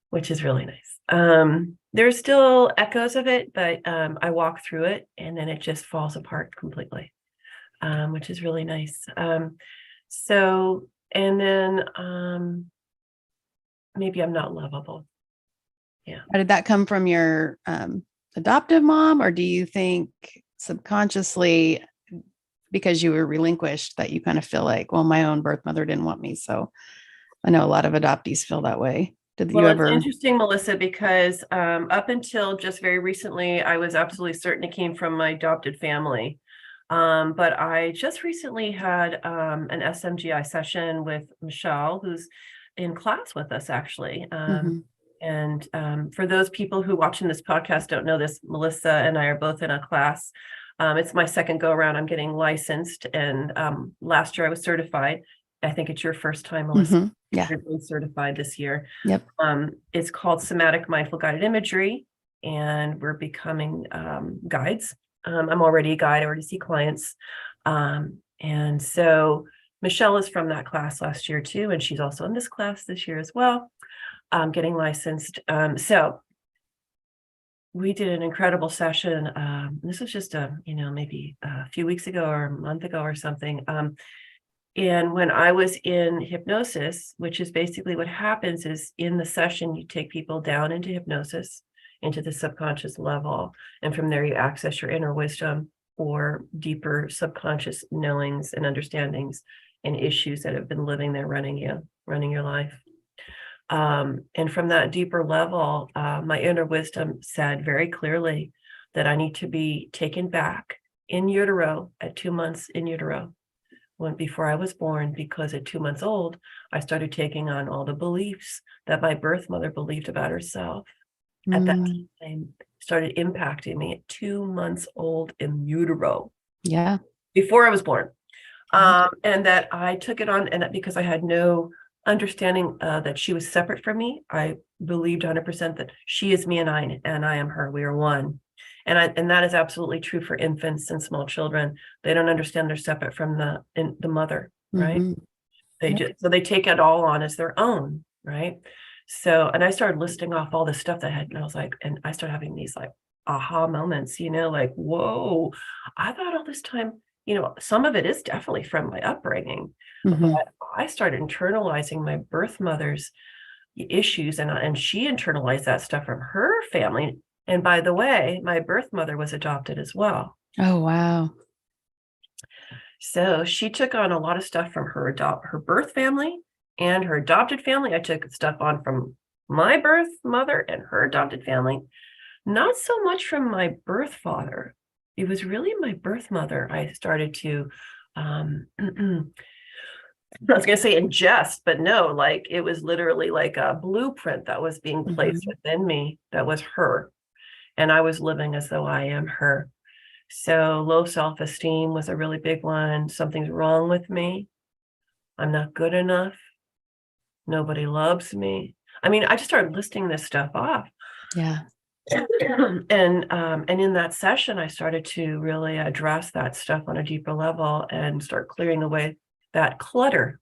which is really nice. There's still echoes of it, but I walk through it and then it just falls apart completely, which is really nice. So, and then maybe I'm not lovable. Yeah. Did that come from your adoptive mom, or do you think subconsciously, because you were relinquished, that you kind of feel like, well, my own birth mother didn't want me? So I know a lot of adoptees feel that way. Did you Well, it's ever? interesting, Melissa, because up until just very recently, I was absolutely certain it came from my adopted family. But I just recently had an SMGI session with Michelle, who's in class with us, actually. Mhm. And for those people who watching this podcast don't know this, Melissa and I are both in a class. It's my second go around. I'm getting licensed, and last year I was certified. I think it's your first time, Melissa. Mhm. Yeah. You're being certified this year. Yep. It's called Somatic Mindful Guided Imagery, and we're becoming guides. I'm already a guide. I already see clients. And so Michelle is from that class last year too, and she's also in this class this year as well, getting licensed. So we did an incredible session. This was just maybe a few weeks ago or a month ago or something. And when I was in hypnosis, which is basically what happens is in the session, you take people down into hypnosis, into the subconscious level. And from there, you access your inner wisdom or deeper subconscious knowings and understandings and issues that have been living there, running your life. And from that deeper level, my inner wisdom said very clearly that I need to be taken back in utero at 2 months in utero, before I was born, because at 2 months old, I started taking on all the beliefs that my birth mother believed about herself. At that time, started impacting me at 2 months old in utero. Yeah. Before I was born. And that I took it on, and that because I had no understanding that she was separate from me, I believed 100% that she is me and I am her. We are one. And that is absolutely true for infants and small children. They don't understand they're separate from the mother, right? So they take it all on as their own, right? So, and I started listing off all the stuff that I had, and I was like, and I started having these like aha moments, like, whoa, I thought all this time, some of it is definitely from my upbringing, but I started internalizing my birth mother's issues, and she internalized that stuff from her family. And by the way, my birth mother was adopted as well. Oh, wow. So she took on a lot of stuff from her birth family and her adopted family. I took stuff on from my birth mother and her adopted family, not so much from my birth father. It was really my birth mother I started to, I was going to say ingest, but no, like it was literally like a blueprint that was being placed within me that was her. And I was living as though I am her. So low self-esteem was a really big one. Something's wrong with me. I'm not good enough. Nobody loves me. I mean, I just started listing this stuff off. Yeah. And in that session, I started to really address that stuff on a deeper level and start clearing away that clutter.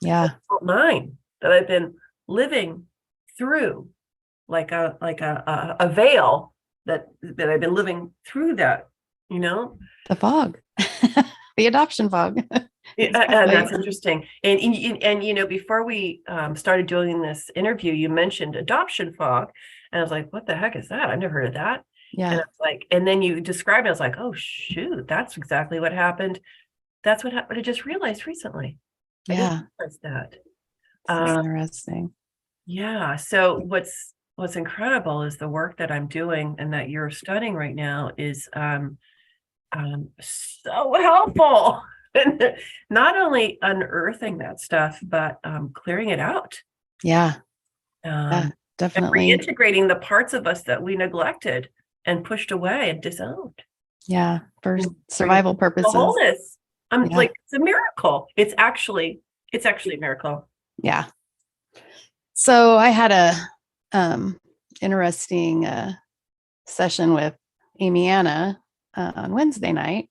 Yeah. That's not mine, that I've been living through like a veil that I've been living through that, The fog, the adoption fog. And that's interesting. And before we started doing this interview, you mentioned adoption fog. And I was like, what the heck is that? I've never heard of that. Yeah. And I was like, and then you described it. I was like, oh, shoot, that's exactly what happened. That's what happened. I just realized recently. Yeah. I didn't realize that. Interesting. Yeah. So what's incredible is the work that I'm doing and that you're studying right now is so helpful. Not only unearthing that stuff, but clearing it out. Yeah. And Definitely. reintegrating the parts of us that we neglected and pushed away and disowned. Yeah. For survival purposes. The wholeness. Like, it's a miracle. It's actually a miracle. Yeah. So I had a interesting session with Amy Anna on Wednesday night,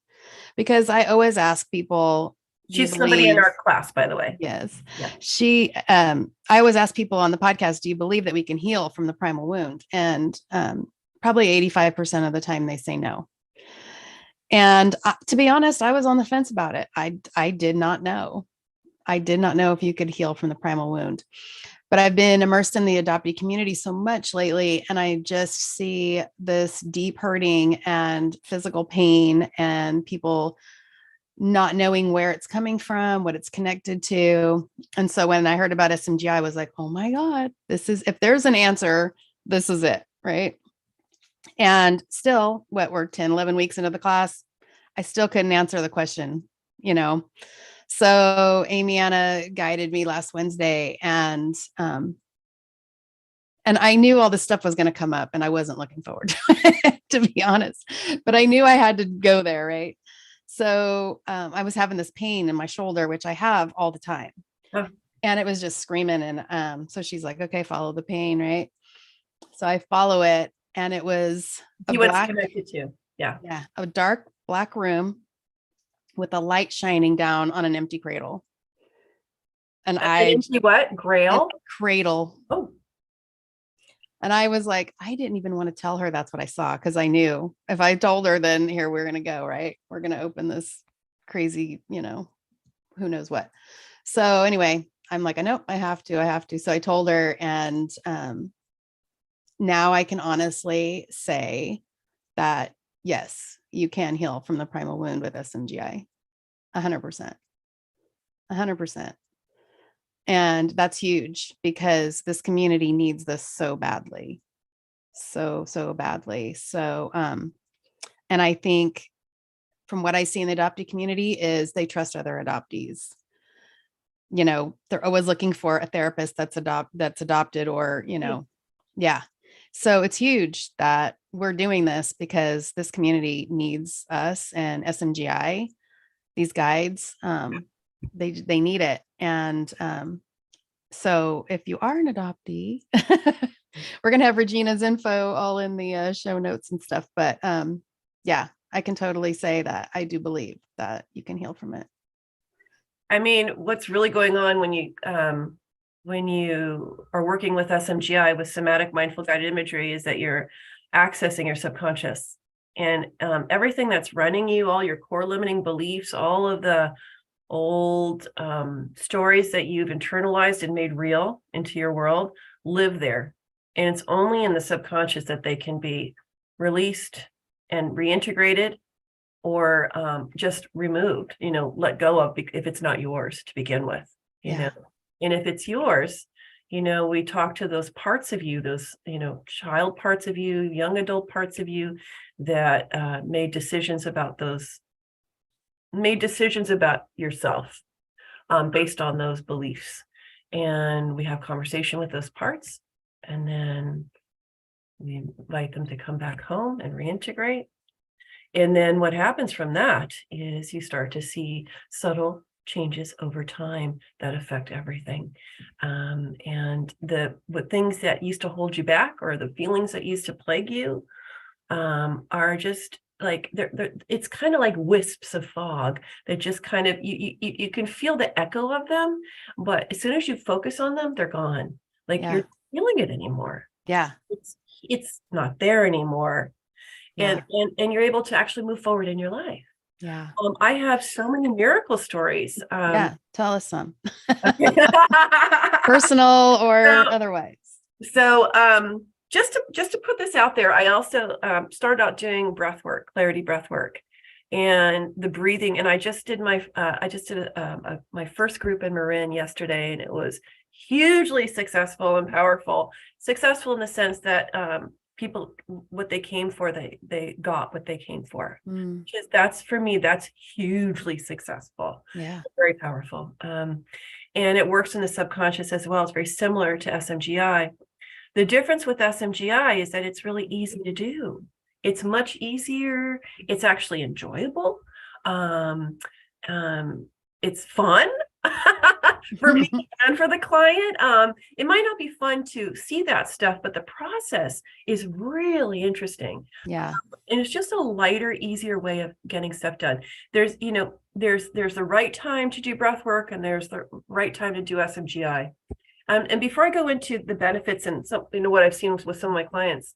because I always ask people. She's somebody in our class, by the way. Yes. Yeah. I always ask people on the podcast, do you believe that we can heal from the primal wound? And probably 85% of the time they say no. And to be honest, I was on the fence about it. I did not know. I did not know if you could heal from the primal wound. But I've been immersed in the adoptee community so much lately, and I just see this deep hurting and physical pain and people not knowing where it's coming from, what it's connected to. And so when I heard about SMGI, I was like, oh my God, if there's an answer, this is it. Right. And still, we're 10, 11 weeks into the class, I still couldn't answer the question, you know? So Amy Anna guided me last Wednesday, and I knew all this stuff was going to come up, and I wasn't looking forward to it, to be honest, but I knew I had to go there. Right. So I was having this pain in my shoulder, which I have all the time. Oh. And it was just screaming. And so she's like, okay, follow the pain. Right. So I follow it. And it was what's connected to. Yeah. Yeah. A dark black room with a light shining down on an empty cradle. And An empty what? Grail? Cradle. Oh. And I was like, I didn't even want to tell her that's what I saw, because I knew if I told her, then here we're going to go, right? We're going to open this crazy, who knows what. So anyway, I'm like, I know I have to. So I told her, and now I can honestly say that, yes, you can heal from the primal wound with SMGI. 100%. 100%. And that's huge, because this community needs this so badly. So badly. So, and I think from what I see in the adoptee community is they trust other adoptees. They're always looking for a therapist that's adopted, or, yeah. So it's huge that we're doing this, because this community needs us, and SMGI, these guides, they need it. And so if you are an adoptee, we're going to have Regina's info all in the show notes and stuff. But yeah, I can totally say that I do believe that you can heal from it. I mean, what's really going on when you are working with SMGI, with Somatic Mindful Guided Imagery, is that you're accessing your subconscious, and everything that's running you, all your core limiting beliefs, all of the old stories that you've internalized and made real into your world live there. And it's only in the subconscious that they can be released and reintegrated, or just removed, let go of, if it's not yours to begin with, know. And if it's yours, we talk to those parts of you, those, child parts of you, young adult parts of you that made decisions about yourself based on those beliefs. And we have conversation with those parts, and then we invite them to come back home and reintegrate. And then what happens from that is you start to see subtle changes over time that affect everything. And what things that used to hold you back, or the feelings that used to plague you, are just like it's kind of like wisps of fog that just kind of you can feel the echo of them, but as soon as you focus on them, they're gone. Like you're not feeling it anymore. Yeah, it's not there anymore. And you're able to actually move forward in your life. Yeah. I have so many miracle stories. Tell us some. Personal or otherwise. So just to put this out there, I also started out doing breathwork, Clarity Breathwork, and the breathing. And I just did my first group in Marin yesterday, and it was hugely successful and powerful. Successful in the sense that people, what they came for, they got what they came for. Because that's, for me, that's hugely successful. Yeah, very powerful. And it works in the subconscious as well. It's very similar to SMGI. The difference with SMGI is that it's really easy to do. It's much easier. It's actually enjoyable. It's fun for me and for the client. It might not be fun to see that stuff, but the process is really interesting. Yeah. And it's just a lighter, easier way of getting stuff done. There's the right time to do breath work, and there's the right time to do SMGI. And before I go into the benefits and what I've seen with some of my clients,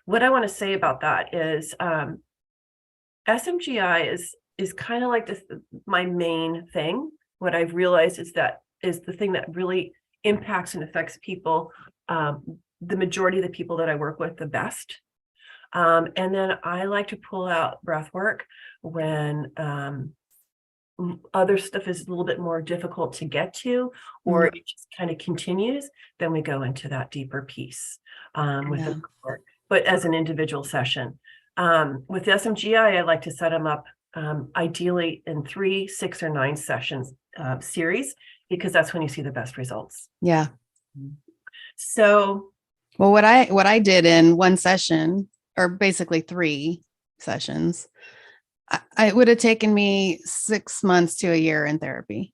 what I want to say about that is SMGI is kind of like my main thing. What I've realized is the thing that really impacts and affects people, the majority of the people that I work with, the best. And then I like to pull out breath work when other stuff is a little bit more difficult to get to, or it just kind of continues. Then we go into that deeper piece with the work, but as an individual session. With SMGI, I like to set them up ideally in 3, 6, or 9 sessions series, because that's when you see the best results. Yeah. So, well, what I did in one session, or basically 3 sessions, it would have taken me 6 months to a year in therapy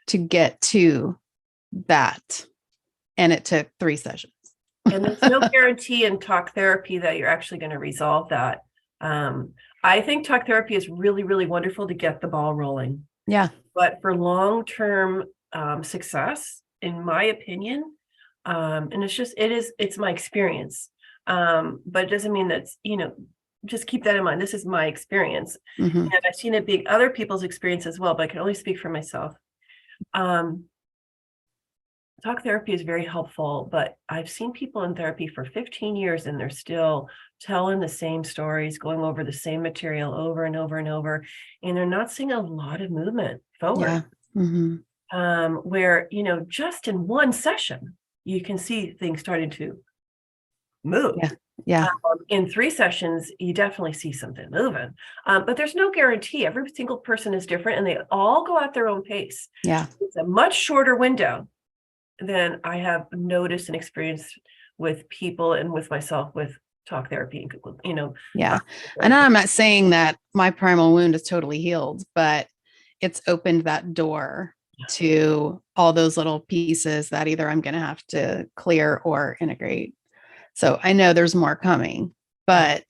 to get to that. And it took 3 sessions. And there's no guarantee in talk therapy that you're actually going to resolve that. I think talk therapy is really, really wonderful to get the ball rolling. Yeah. But for long-term success, in my opinion, and it's my experience. But it doesn't mean that's, just keep that in mind. This is my experience. And I've seen it be other people's experience as well, but I can only speak for myself. Talk therapy is very helpful, but I've seen people in therapy for 15 years and they're still telling the same stories, going over the same material over and over and over, and they're not seeing a lot of movement forward. Yeah. Where, just in one session, you can see things starting to move. Yeah. In 3 sessions, you definitely see something moving, but there's no guarantee. Every single person is different and they all go at their own pace. Yeah. It's a much shorter window than I have noticed and experienced with people and with myself with talk therapy, Yeah. And I'm not saying that my primal wound is totally healed, but it's opened that door to all those little pieces that either I'm going to have to clear or integrate. So I know there's more coming, but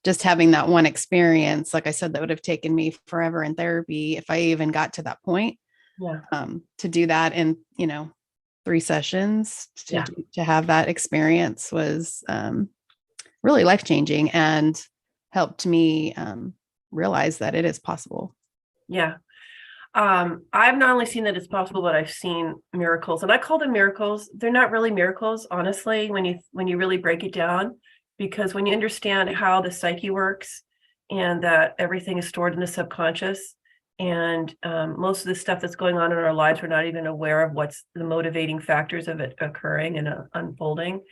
just having that one experience, like I said, that would have taken me forever in therapy if I even got to that point. To do that in, 3 sessions to have that experience was really life-changing and helped me realize that it is possible. Yeah. I've not only seen that it's possible, but I've seen miracles, and I call them miracles. They're not really miracles, honestly, when you really break it down, because when you understand how the psyche works and that everything is stored in the subconscious, and most of the stuff that's going on in our lives, we're not even aware of what's the motivating factors of it occurring and unfolding.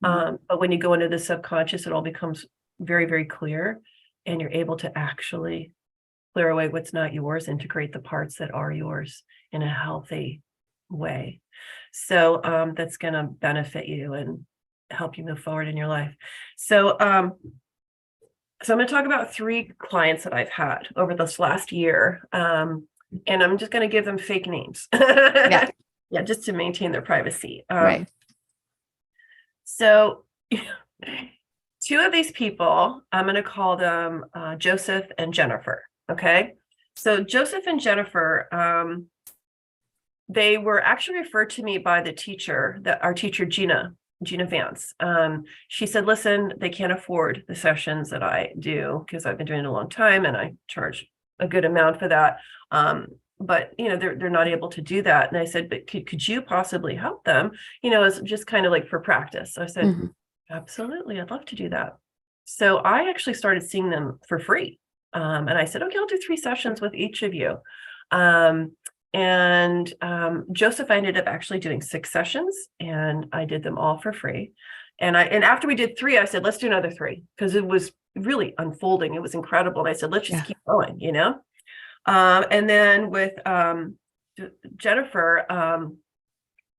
But when you go into the subconscious, it all becomes very, very clear, and you're able to actually clear away what's not yours, integrate the parts that are yours in a healthy way. So that's going to benefit you and help you move forward in your life. So I'm going to talk about 3 clients that I've had over this last year. And I'm just going to give them fake names. Yeah, just to maintain their privacy. Right. So 2 of these people, I'm going to call them Joseph and Jennifer. Okay. So Joseph and Jennifer, they were actually referred to me by the teacher, our teacher, Gina Vance. She said, listen, they can't afford the sessions that I do because I've been doing it a long time and I charge a good amount for that. But they're not able to do that. And I said, but could you possibly help them? As just kind of like for practice. So I said, absolutely, I'd love to do that. So I actually started seeing them for free. And I said, okay, I'll do 3 sessions with each of you. And Joseph, I ended up actually doing 6 sessions, and I did them all for free. And after we did 3, I said, let's do another 3, because it was really unfolding. It was incredible. And I said, let's just keep going, And then with Jennifer,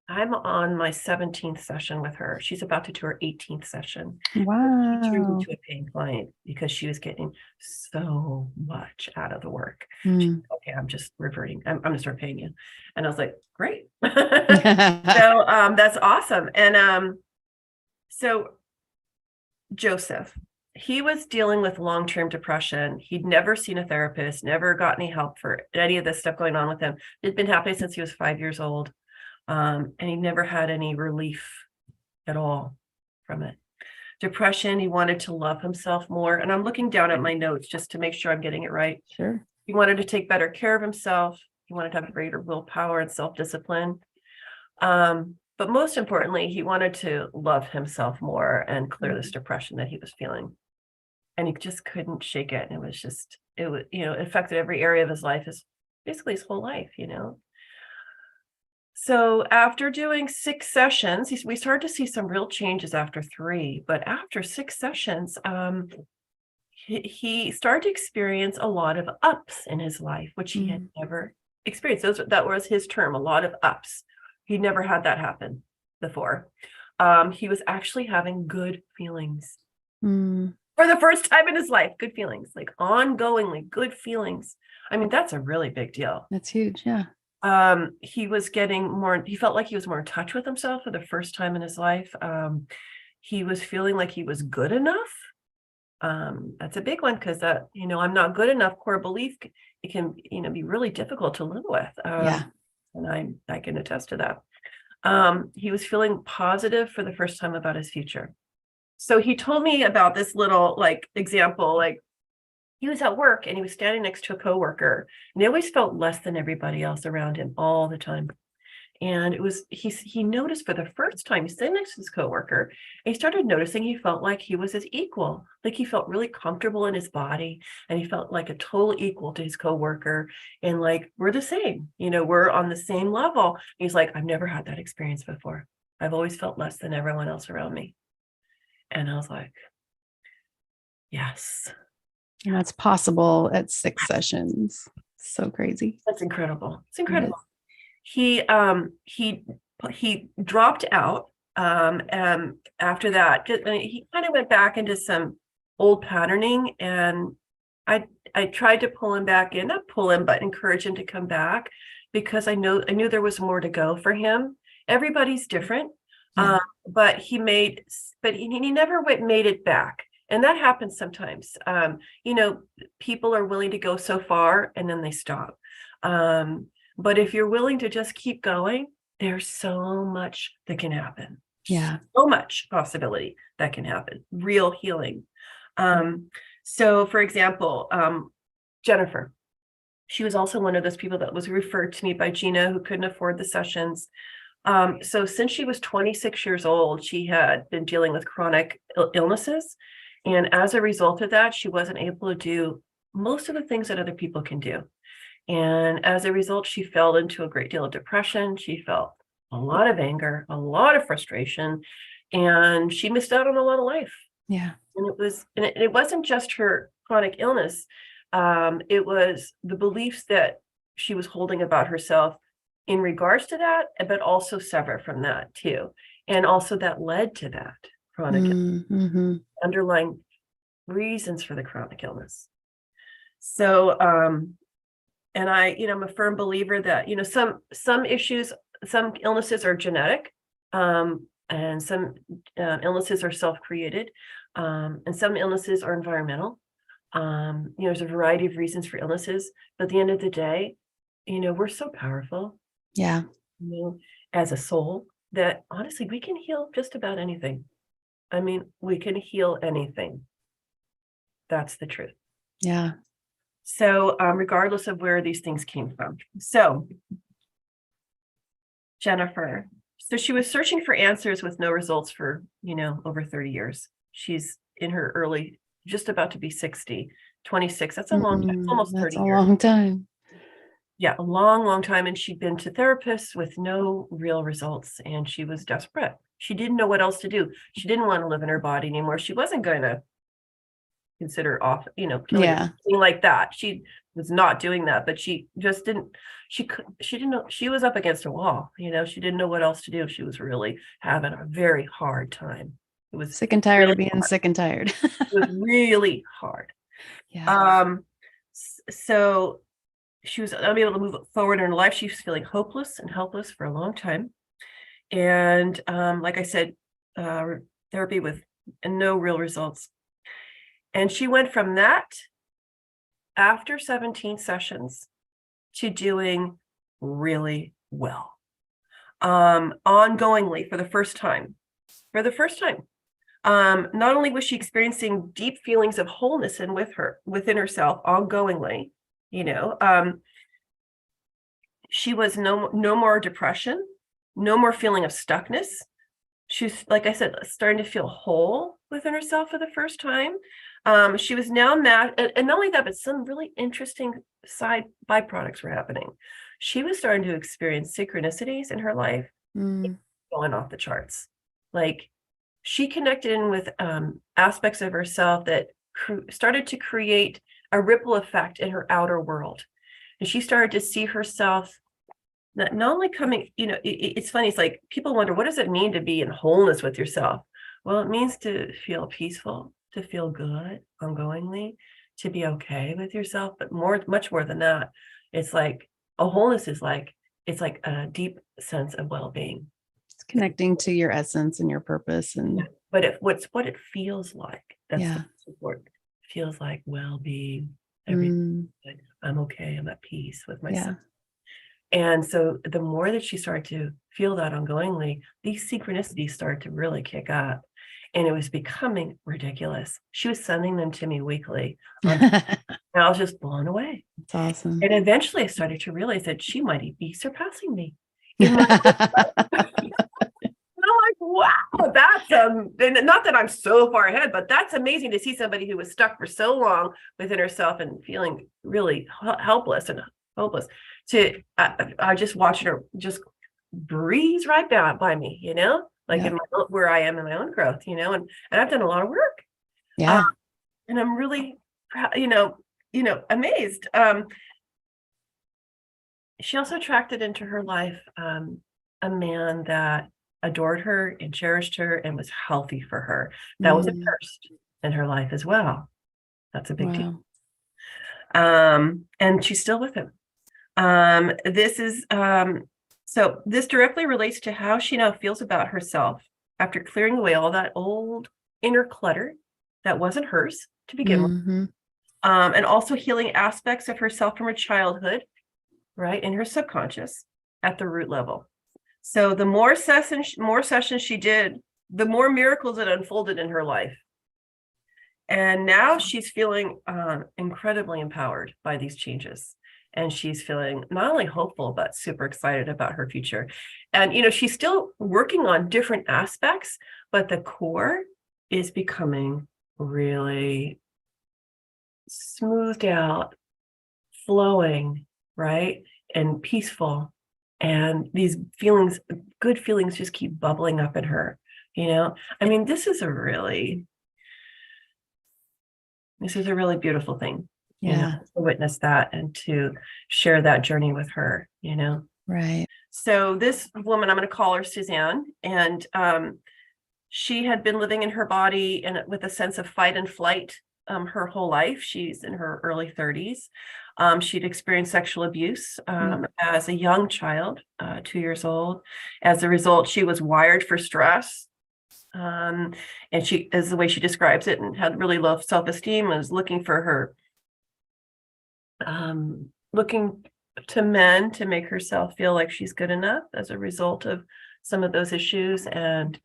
I'm on my 17th session with her. She's about to do her 18th session. Wow. She turned into a paying client because she was getting so much out of the work. She said, okay, I'm just reverting. I'm going to start paying you. And I was like, great. So that's awesome. And so Joseph, he was dealing with long-term depression. He'd never seen a therapist, never got any help for any of this stuff going on with him. It'd been happening since he was 5 years old. And he never had any relief at all from it. Depression, he wanted to love himself more. And I'm looking down at my notes just to make sure I'm getting it right. Sure. He wanted to take better care of himself. He wanted to have greater willpower and self-discipline. But most importantly, he wanted to love himself more and clear this depression that he was feeling. And he just couldn't shake it. And it was, it affected every area of his life, basically his whole life, So after doing 6 sessions, we started to see some real changes after 3, but after 6 sessions, he started to experience a lot of ups in his life, which he had never experienced. That was his term, a lot of ups. He never had that happen before. He was actually having good feelings for the first time in his life. Good feelings, like ongoingly good feelings. I mean, that's a really big deal. That's huge. Yeah. He felt like he was more in touch with himself for the first time in his life. He was feeling like he was good enough. That's a big one, because I'm not good enough core belief, it can, be really difficult to live with. And I can attest to that. He was feeling positive for the first time about his future. So he told me about this little example, he was at work and he was standing next to a coworker, and he always felt less than everybody else around him all the time. And he noticed for the first time, he's sitting next to his coworker, and he started noticing he felt like he was his equal. Like he felt really comfortable in his body, and he felt like a total equal to his coworker. And we're the same, we're on the same level. He's like, I've never had that experience before. I've always felt less than everyone else around me. And I was like, yes. And that's possible at 6 sessions. So crazy. That's incredible. It's incredible. He dropped out after that. He kind of went back into some old patterning, and I tried to pull him back in, not pull him, but encourage him to come back, because I knew there was more to go for him. Everybody's different. But he never made it back. And that happens sometimes. People are willing to go so far and then they stop. But if you're willing to just keep going, there's so much that can happen. Yeah. So much possibility that can happen. Real healing. So for example, Jennifer, she was also one of those people that was referred to me by Gina, who couldn't afford the sessions. So since she was 26 years old, she had been dealing with chronic illnesses. And as a result of that, she wasn't able to do most of the things that other people can do. And as a result, she fell into a great deal of depression. She felt a lot of anger, a lot of frustration, and she missed out on a lot of life. Yeah. And it wasn't just her chronic illness. It was the beliefs that she was holding about herself in regards to that, but also separate from that too. And also that led to that chronic underlying reasons for the chronic illness. So, and I'm a firm believer that, some issues, some illnesses are genetic, and some illnesses are self-created, and some illnesses are environmental. There's a variety of reasons for illnesses, but at the end of the day, we're so powerful. Yeah. As a soul, that honestly, we can heal just about anything. I mean, we can heal anything. That's the truth. Yeah. So, regardless of where these things came from. So, Jennifer, so she was searching for answers with no results for, over 30 years. She's in her early, just about to be 60, 26. That's a long time. It's almost 30 years. That's a long time. Yeah, a long, long time. And she'd been to therapists with no real results. And she was desperate. She didn't know what else to do. She didn't want to live in her body anymore. She wasn't going to consider killing anything like that. She was not doing that, but she just didn't, she didn't know, she was up against a wall, she didn't know what else to do. She was really having a very hard time. It was sick and tired really of being hard. Sick and tired. It was really hard. Yeah. So she was unable to move forward in her life. She was feeling hopeless and helpless for a long time. And like I said, therapy with no real results. And she went from that after 17 sessions to doing really well, ongoingly for the first time. Not only was she experiencing deep feelings of wholeness within herself ongoingly, she was no more depression. no more feeling of stuckness. She's, like I said, starting to feel whole within herself for the first time. She was now and not only that, but some really interesting side byproducts were happening. She was starting to experience synchronicities in her life going off the charts. Like, she connected in with aspects of herself that started to create a ripple effect in her outer world. And she started to see herself not only coming, it's funny. It's like people wonder, what does it mean to be in wholeness with yourself? Well, it means to feel peaceful, to feel good ongoingly, to be okay with yourself. But much more than that, it's like a wholeness is like, it's like a deep sense of well-being. It's connecting to your essence and your purpose. And but what it feels like, that's the support. Feels like well-being, everything. Like, I'm okay, I'm at peace with myself. And so the more that she started to feel that ongoingly, these synchronicities started to really kick up, and it was becoming ridiculous. She was sending them to me weekly. And I was just blown away. It's awesome. And eventually I started to realize that she might be surpassing me in my like, wow, that's and not that I'm so far ahead, but that's amazing to see somebody who was stuck for so long within herself and feeling really helpless and hopeless. I just watching her just breeze right by me, like in where I am in my own growth, and I've done a lot of work. And I'm really proud, amazed. She also attracted into her life a man that adored her and cherished her and was healthy for her. That was a first in her life as well. That's a big deal. And she's still with him. So this directly relates to how she now feels about herself after clearing away all that old inner clutter that wasn't hers to begin with. And also healing aspects of herself from her childhood, right, in her subconscious at the root level. So the more sessions she did, the more miracles that unfolded in her life. And now she's feeling incredibly empowered by these changes. And she's feeling not only hopeful, but super excited about her future. And, she's still working on different aspects, but the core is becoming really smoothed out, flowing, right? And peaceful. And these feelings, good feelings, just keep bubbling up in her, this is a really beautiful thing. To witness that and to share that journey with her, Right. So this woman, I'm going to call her Suzanne, and she had been living in her body and with a sense of fight and flight her whole life. She's in her early 30s. She'd experienced sexual abuse as a young child, 2 years old. As a result, she was wired for stress. And she, as the way she describes it, and had really low self-esteem, was looking for her looking to men to make herself feel like she's good enough as a result of some of those issues. And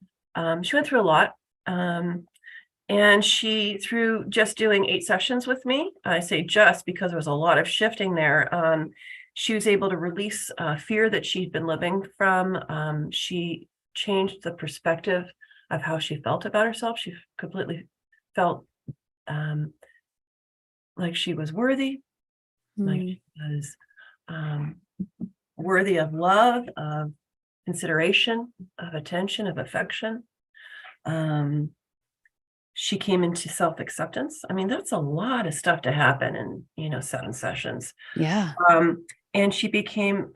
she went through a lot. And she, through just doing 8 sessions with me, I say just because there was a lot of shifting there, she was able to release fear that she'd been living from. She changed the perspective of how she felt about herself. She completely felt like she was worthy. Like she was worthy of love, of consideration, of attention, of affection. She came into self-acceptance. That's a lot of stuff to happen in, 7 sessions. Yeah. And she became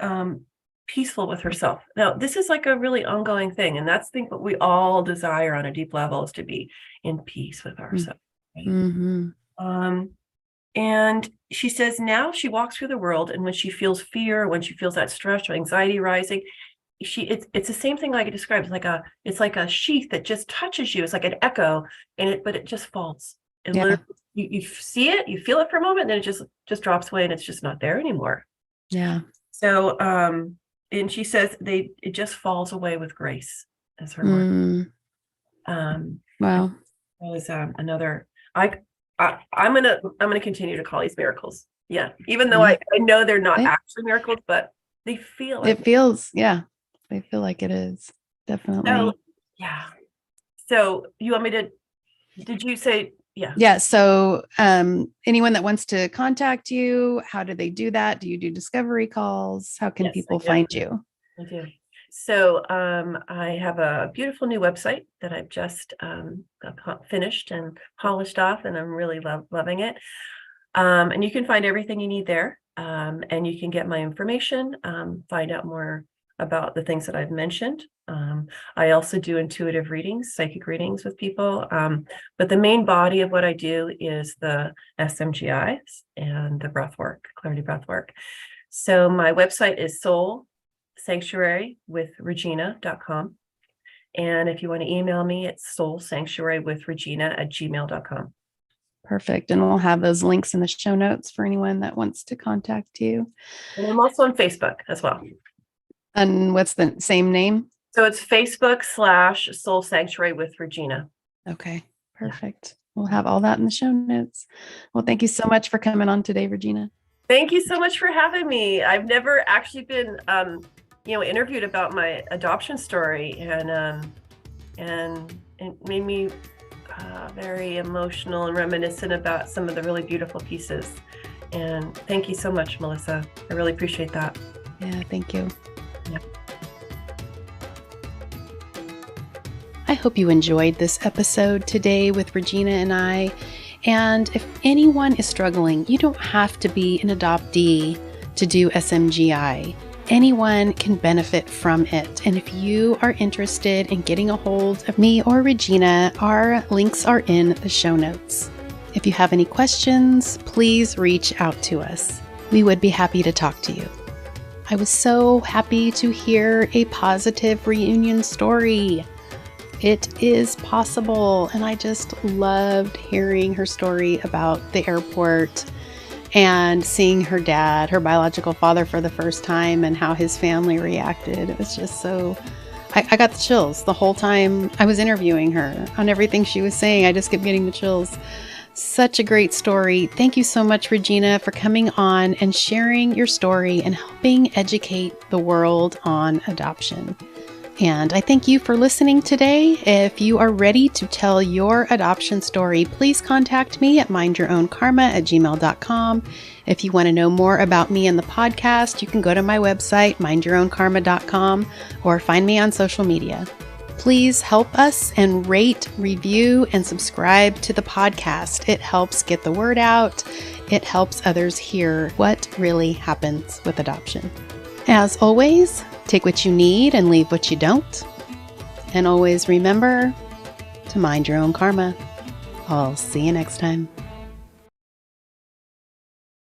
peaceful with herself. Now, this is like a really ongoing thing. And that's the thing what we all desire on a deep level, is to be in peace with ourselves. Right? And she says now she walks through the world, and when she feels fear, when she feels that stress or anxiety rising, it's the same thing like it describes, it's like a sheath that just touches you. It's like an echo, but it just falls. And literally, you see it, you feel it for a moment, and then it just drops away, and it's just not there anymore. Yeah. So, and she says it just falls away with grace, as her word. Wow. That was another. I'm gonna continue to call these miracles. Yeah, even though I know they're not actually miracles, but they feel like it feels. Yeah. I feel like it is. Definitely. So, yeah. So you want me to, did you say, yeah. Yeah. So anyone that wants to contact you, how do they do that? Do you do discovery calls? How can Yes, people I do. find you? I do. So I have a beautiful new website that I've just finished and polished off, and I'm really loving it. And you can find everything you need there. And you can get my information, find out more about the things that I've mentioned. I also do intuitive readings, psychic readings with people. But the main body of what I do is the SMGI and the breathwork, Clarity Breathwork. So my website is soulsanctuarywithregina.com. And if you want to email me, it's soulsanctuarywithregina@gmail.com. Perfect. And we'll have those links in the show notes for anyone that wants to contact you. And I'm also on Facebook as well. And what's the same name? So it's Facebook/Soul Sanctuary with Regina. Okay, perfect. We'll have all that in the show notes. Well, thank you so much for coming on today, Regina. Thank you so much for having me. I've never actually been, interviewed about my adoption story, and it made me very emotional and reminiscent about some of the really beautiful pieces. And thank you so much, Melissa. I really appreciate that. Yeah, thank you. Yeah. I hope you enjoyed this episode today with Regina and I. And if anyone is struggling, you don't have to be an adoptee to do SMGI. Anyone can benefit from it. And if you are interested in getting a hold of me or Regina, our links are in the show notes. If you have any questions, please reach out to us. We would be happy to talk to you. I was so happy to hear a positive reunion story. It is possible. And I just loved hearing her story about the airport and seeing her dad, her biological father, for the first time and how his family reacted. It was just so, I got the chills the whole time I was interviewing her on everything she was saying. I just kept getting the chills. Such a great story. Thank you so much, Regina, for coming on and sharing your story and helping educate the world on adoption. And I thank you for listening today. If you are ready to tell your adoption story, please contact me at mindyourownkarma@gmail.com. If you want to know more about me and the podcast, you can go to my website, mindyourownkarma.com, or find me on social media. Please help us and rate, review, and subscribe to the podcast. It helps get the word out. It helps others hear what really happens with adoption. As always, take what you need and leave what you don't. And always remember to mind your own karma. I'll see you next time.